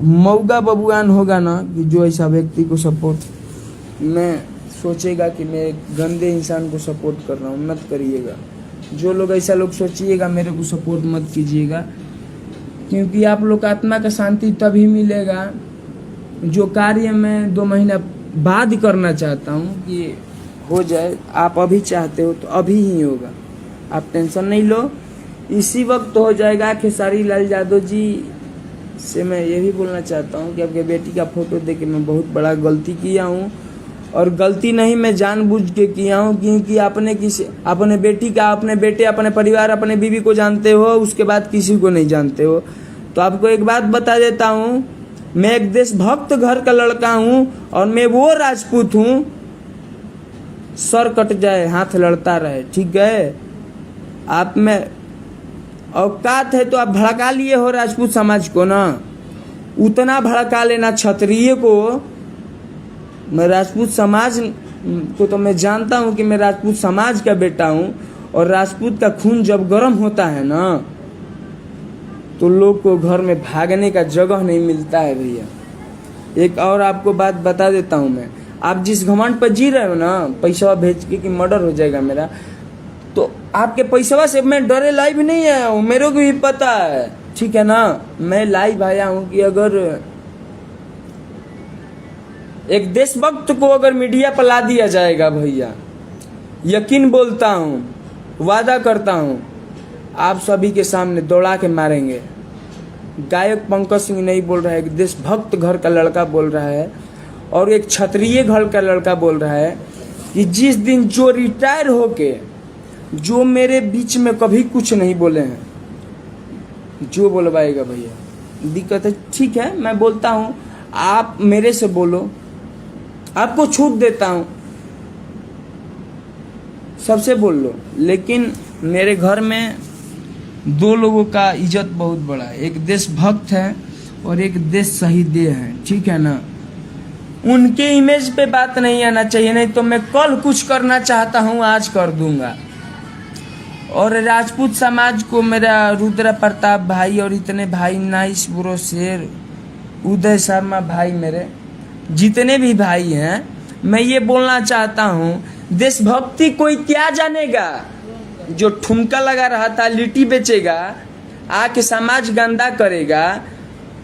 मौगा बबुआन होगा ना कि जो ऐसा व्यक्ति को सपोर्ट में सोचेगा कि मैं एक गंदे इंसान को सपोर्ट कर रहा हूँ, मत करिएगा। जो लोग ऐसा लोग सोचिएगा मेरे को सपोर्ट मत कीजिएगा, क्योंकि आप लोग का आत्मा का शांति तभी मिलेगा जो कार्य मैं 2 महीना बाद करना चाहता हूँ कि हो जाए। आप अभी चाहते हो तो अभी ही होगा, आप टेंशन नहीं लो, इसी वक्त हो जाएगा। खेसारी लाल यादव जी से मैं ये भी बोलना चाहता हूँ कि आपके बेटी का फोटो देख के मैं बहुत बड़ा गलती किया हूँ, और गलती नहीं, मैं जानबूझ के किया हूँ, क्योंकि अपने बेटी का, अपने बेटे, अपने परिवार, अपने बीवी को जानते हो, उसके बाद किसी को नहीं जानते हो। तो आपको एक बात बता देता हूँ, मैं एक देशभक्त घर का लड़का हूँ, और मैं वो राजपूत हूँ, सर कट जाए हाथ लड़ता रहे, ठीक है। आप में औकात है तो आप भड़का लिए हो राजपूत समाज को ना, उतना भड़का लेना क्षत्रिय को। मैं राजपूत समाज को तो मैं जानता हूँ कि मैं राजपूत समाज का बेटा हूँ, और राजपूत का खून जब गर्म होता है ना तो लोग को घर में भागने का जगह नहीं मिलता है भैया। एक और आपको बात बता देता हूँ मैं, आप जिस घमंड पर जी रहे हो ना, पैसा भेज के कि मर्डर हो जाएगा मेरा, तो आपके पैसा से मैं डरे लाइव नहीं आया हूँ, मेरे को भी पता है, ठीक है ना। मैं लाइव आया हूँ कि अगर एक देशभक्त को अगर मीडिया पर ला दिया जाएगा भैया, यकीन बोलता हूँ, वादा करता हूँ, आप सभी के सामने दौड़ा के मारेंगे। गायक पंकज सिंह नहीं बोल रहा है, एक देशभक्त घर का लड़का बोल रहा है, और एक क्षत्रिय घर का लड़का बोल रहा है कि जिस दिन जो रिटायर होके, जो मेरे बीच में कभी कुछ नहीं बोले हैं, जो बोलवाएगा भैया, दिक्कत है, ठीक है, मैं बोलता हूँ, आप मेरे से बोलो, आपको छूट देता हूँ, सबसे बोल लो, लेकिन मेरे घर में 2 लोगों का इज्जत बहुत बड़ा है, एक देशभक्त है और एक देश शहीद है, ठीक है ना। उनके इमेज पे बात नहीं आना चाहिए, नहीं तो मैं कल कुछ करना चाहता हूँ आज कर दूंगा। और राजपूत समाज को मेरा रुद्र प्रताप भाई और इतने भाई, नाइस ब्रो शेर, उदय शर्मा भाई, मेरे जितने भी भाई हैं, मैं ये बोलना चाहता हूँ, देशभक्ति कोई क्या जानेगा, जो ठुमका लगा रहा था, लिट्टी बेचेगा, आके समाज गंदा करेगा,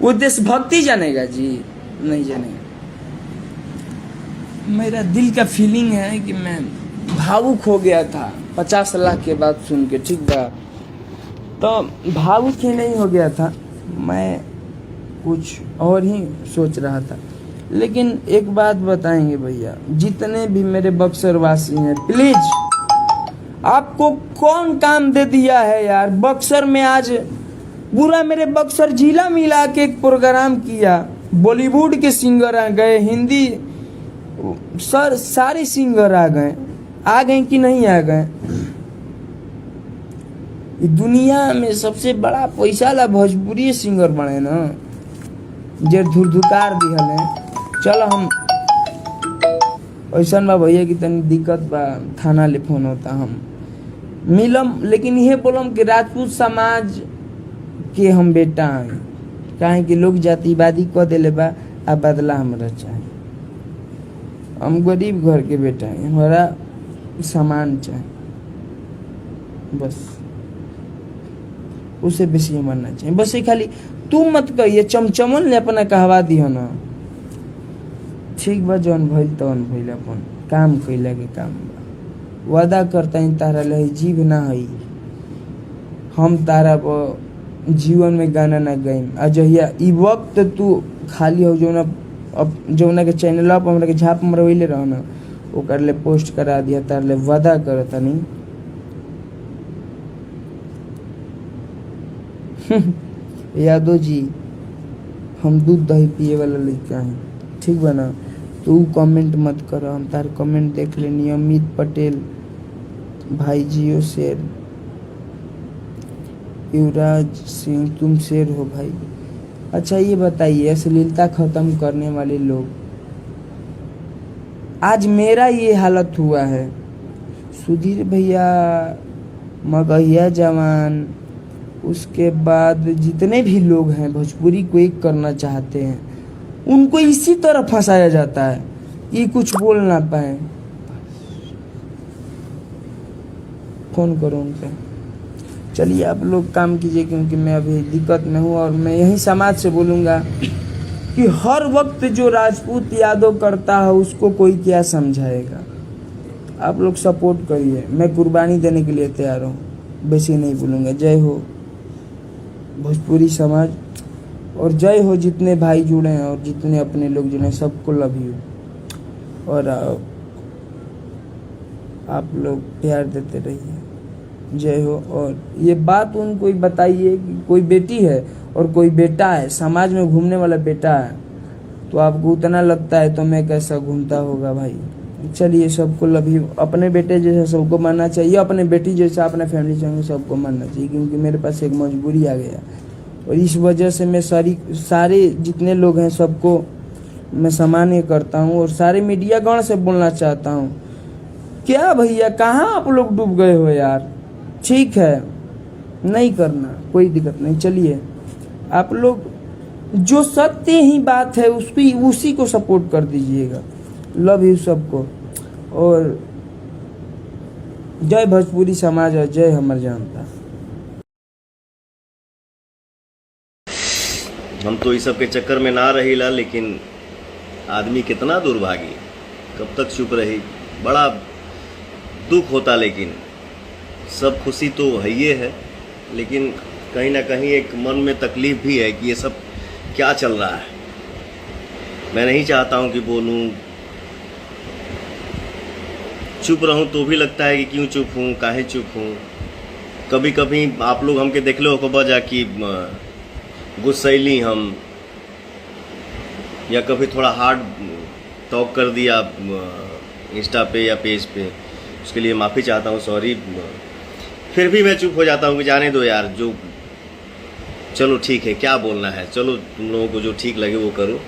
वो देशभक्ति जानेगा जी, नहीं जानेगा। मेरा दिल का फीलिंग है कि मैं भावुक हो गया था 50 लाख के बाद सुन के, ठीक बा, तो भावुक ही नहीं हो गया था, मैं कुछ और ही सोच रहा था। लेकिन एक बात बताएंगे भैया, जितने भी मेरे बक्सर वासी हैं, प्लीज, आपको कौन काम दे दिया है यार। बक्सर में आज पूरा मेरे बक्सर जिला मिला के एक प्रोग्राम किया, बॉलीवुड के सिंगर आ गए, हिंदी सर सारे सिंगर आ गए कि नहीं आ गए। दुनिया में सबसे बड़ा पैसा ला भोजपुरी सिंगर बने ना, जे धुरधुकार दिहल है। चलो हम ऐसा बा भैया कि तनी दिक्कत बा, थाना ले फोन होता, हम मिलम, लेकिन ये बोलम कि राजपूत समाज के हम बेटा हैं, काहे कि लोग जातिवादी कह दिले बा, आ बदला हमरा चाहे। हम गरीब घर के बेटा हैं, हमारा सामान चाहे, बस उससे बेसी हमारा चाहिए, बस ये खाली तू मत कहिए, चमचमन ले अपना कहवा दियो ना। ठीक बा, जौन भइल तौन भइल, अपन काम कइला के काम बा। वादा करता ही तारा लही जीभ ना हई, हम तारा पर जीवन में गाना ना गाइम। अजहिया ई वक्त तू खाली हो जौना के चैनल पर हमरा के झाप मरवैले रहो ना, ओकर ले पोस्ट करा दिया। तार ले वादा करता नहीं यादव जी, हम दूध दही पिए वाला लड़का हैं, ठीक बा ना। तू कमेंट मत कर, हम तार कमेंट देख लेनी। अमित पटेल भाई जियो शेर, युवराज सिंह तुम शेर हो भाई। अच्छा ये बताइए, अश्लीलता खत्म करने वाले लोग, आज मेरा ये हालत हुआ है। सुधीर भैया, मगहिया जवान, उसके बाद जितने भी लोग हैं भोजपुरी को एक करना चाहते हैं, उनको इसी तरह फंसाया जाता है कि कुछ बोल ना पाए। फोन करो उनसे। चलिए आप लोग काम कीजिए, क्योंकि मैं अभी दिक्कत में हूँ। और मैं यही समाज से बोलूँगा कि हर वक्त जो राजपूत यादव करता है उसको कोई क्या समझाएगा। आप लोग सपोर्ट करिए, मैं कुर्बानी देने के लिए तैयार हूँ, वैसे नहीं बोलूँगा। जय हो भोजपुरी समाज, और जय हो जितने भाई जुड़े हैं और जितने अपने लोग जुड़े हैं, सबको लव यू। और आप लोग प्यार देते रहिए। जय हो। और ये बात उनको बताइए कि कोई बेटी है और कोई बेटा है, समाज में घूमने वाला बेटा है, तो आपको उतना लगता है तो मैं कैसा घूमता होगा भाई। चलिए सबको लव यू। अपने बेटे जैसा सबको मानना चाहिए, अपने बेटी जैसा अपने फैमिली चाहिए सबको मानना चाहिए, क्योंकि मेरे पास एक मजबूरी आ गया और इस वजह से मैं सारे जितने लोग हैं सबको मैं सामान्य करता हूँ। और सारे मीडिया गण से बोलना चाहता हूँ, क्या भैया कहाँ आप लोग डूब गए हो यार। ठीक है, नहीं करना, कोई दिक्कत नहीं। चलिए आप लोग जो सत्य ही बात है उसी को सपोर्ट कर दीजिएगा। लव यू सबको। और जय भोजपुरी समाज और जय हमर जनता। हम तो इस सब के चक्कर में ना रहीला, लेकिन आदमी कितना दुर्भागी, कब तक चुप रही। बड़ा दुख होता, लेकिन सब खुशी तो है ये है, लेकिन कहीं ना कहीं एक मन में तकलीफ भी है कि ये सब क्या चल रहा है। मैं नहीं चाहता हूँ कि बोलूँ, चुप रहूँ तो भी लगता है कि क्यों चुप हूँ, काहे चुप हूँ। कभी कभी आप लोग हमके देख लो खबर जा कि गुस्सैली हम, या कभी थोड़ा हार्ड टॉक कर दिया इंस्टा पे या पेज पे, उसके लिए माफ़ी चाहता हूँ, सॉरी। फिर भी मैं चुप हो जाता हूँ कि जाने दो यार, जो चलो ठीक है, क्या बोलना है, चलो तुम लोगों को जो ठीक लगे वो करो।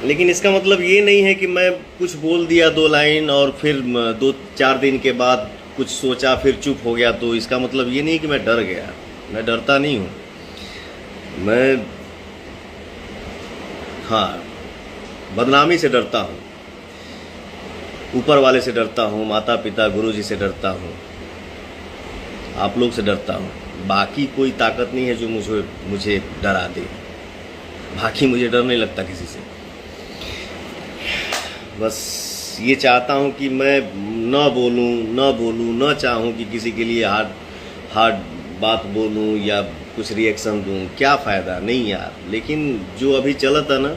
लेकिन इसका मतलब ये नहीं है कि मैं कुछ बोल दिया 2 लाइन और फिर 2-4 दिन के बाद कुछ सोचा फिर चुप हो गया, तो इसका मतलब ये नहीं कि मैं डर गया। मैं डरता नहीं हूँ। मैं हाँ बदनामी से डरता हूँ, ऊपर वाले से डरता हूँ, माता पिता गुरुजी से डरता हूँ, आप लोग से डरता हूँ। बाकी कोई ताकत नहीं है जो मुझे डरा दे। बाकी मुझे डर नहीं लगता किसी से। बस ये चाहता हूँ कि मैं न बोलूँ, न चाहूँ कि किसी के लिए हार्ड बात बोलूँ या कुछ रिएक्शन दूँ। क्या फ़ायदा, नहीं यार। लेकिन जो अभी चला था ना,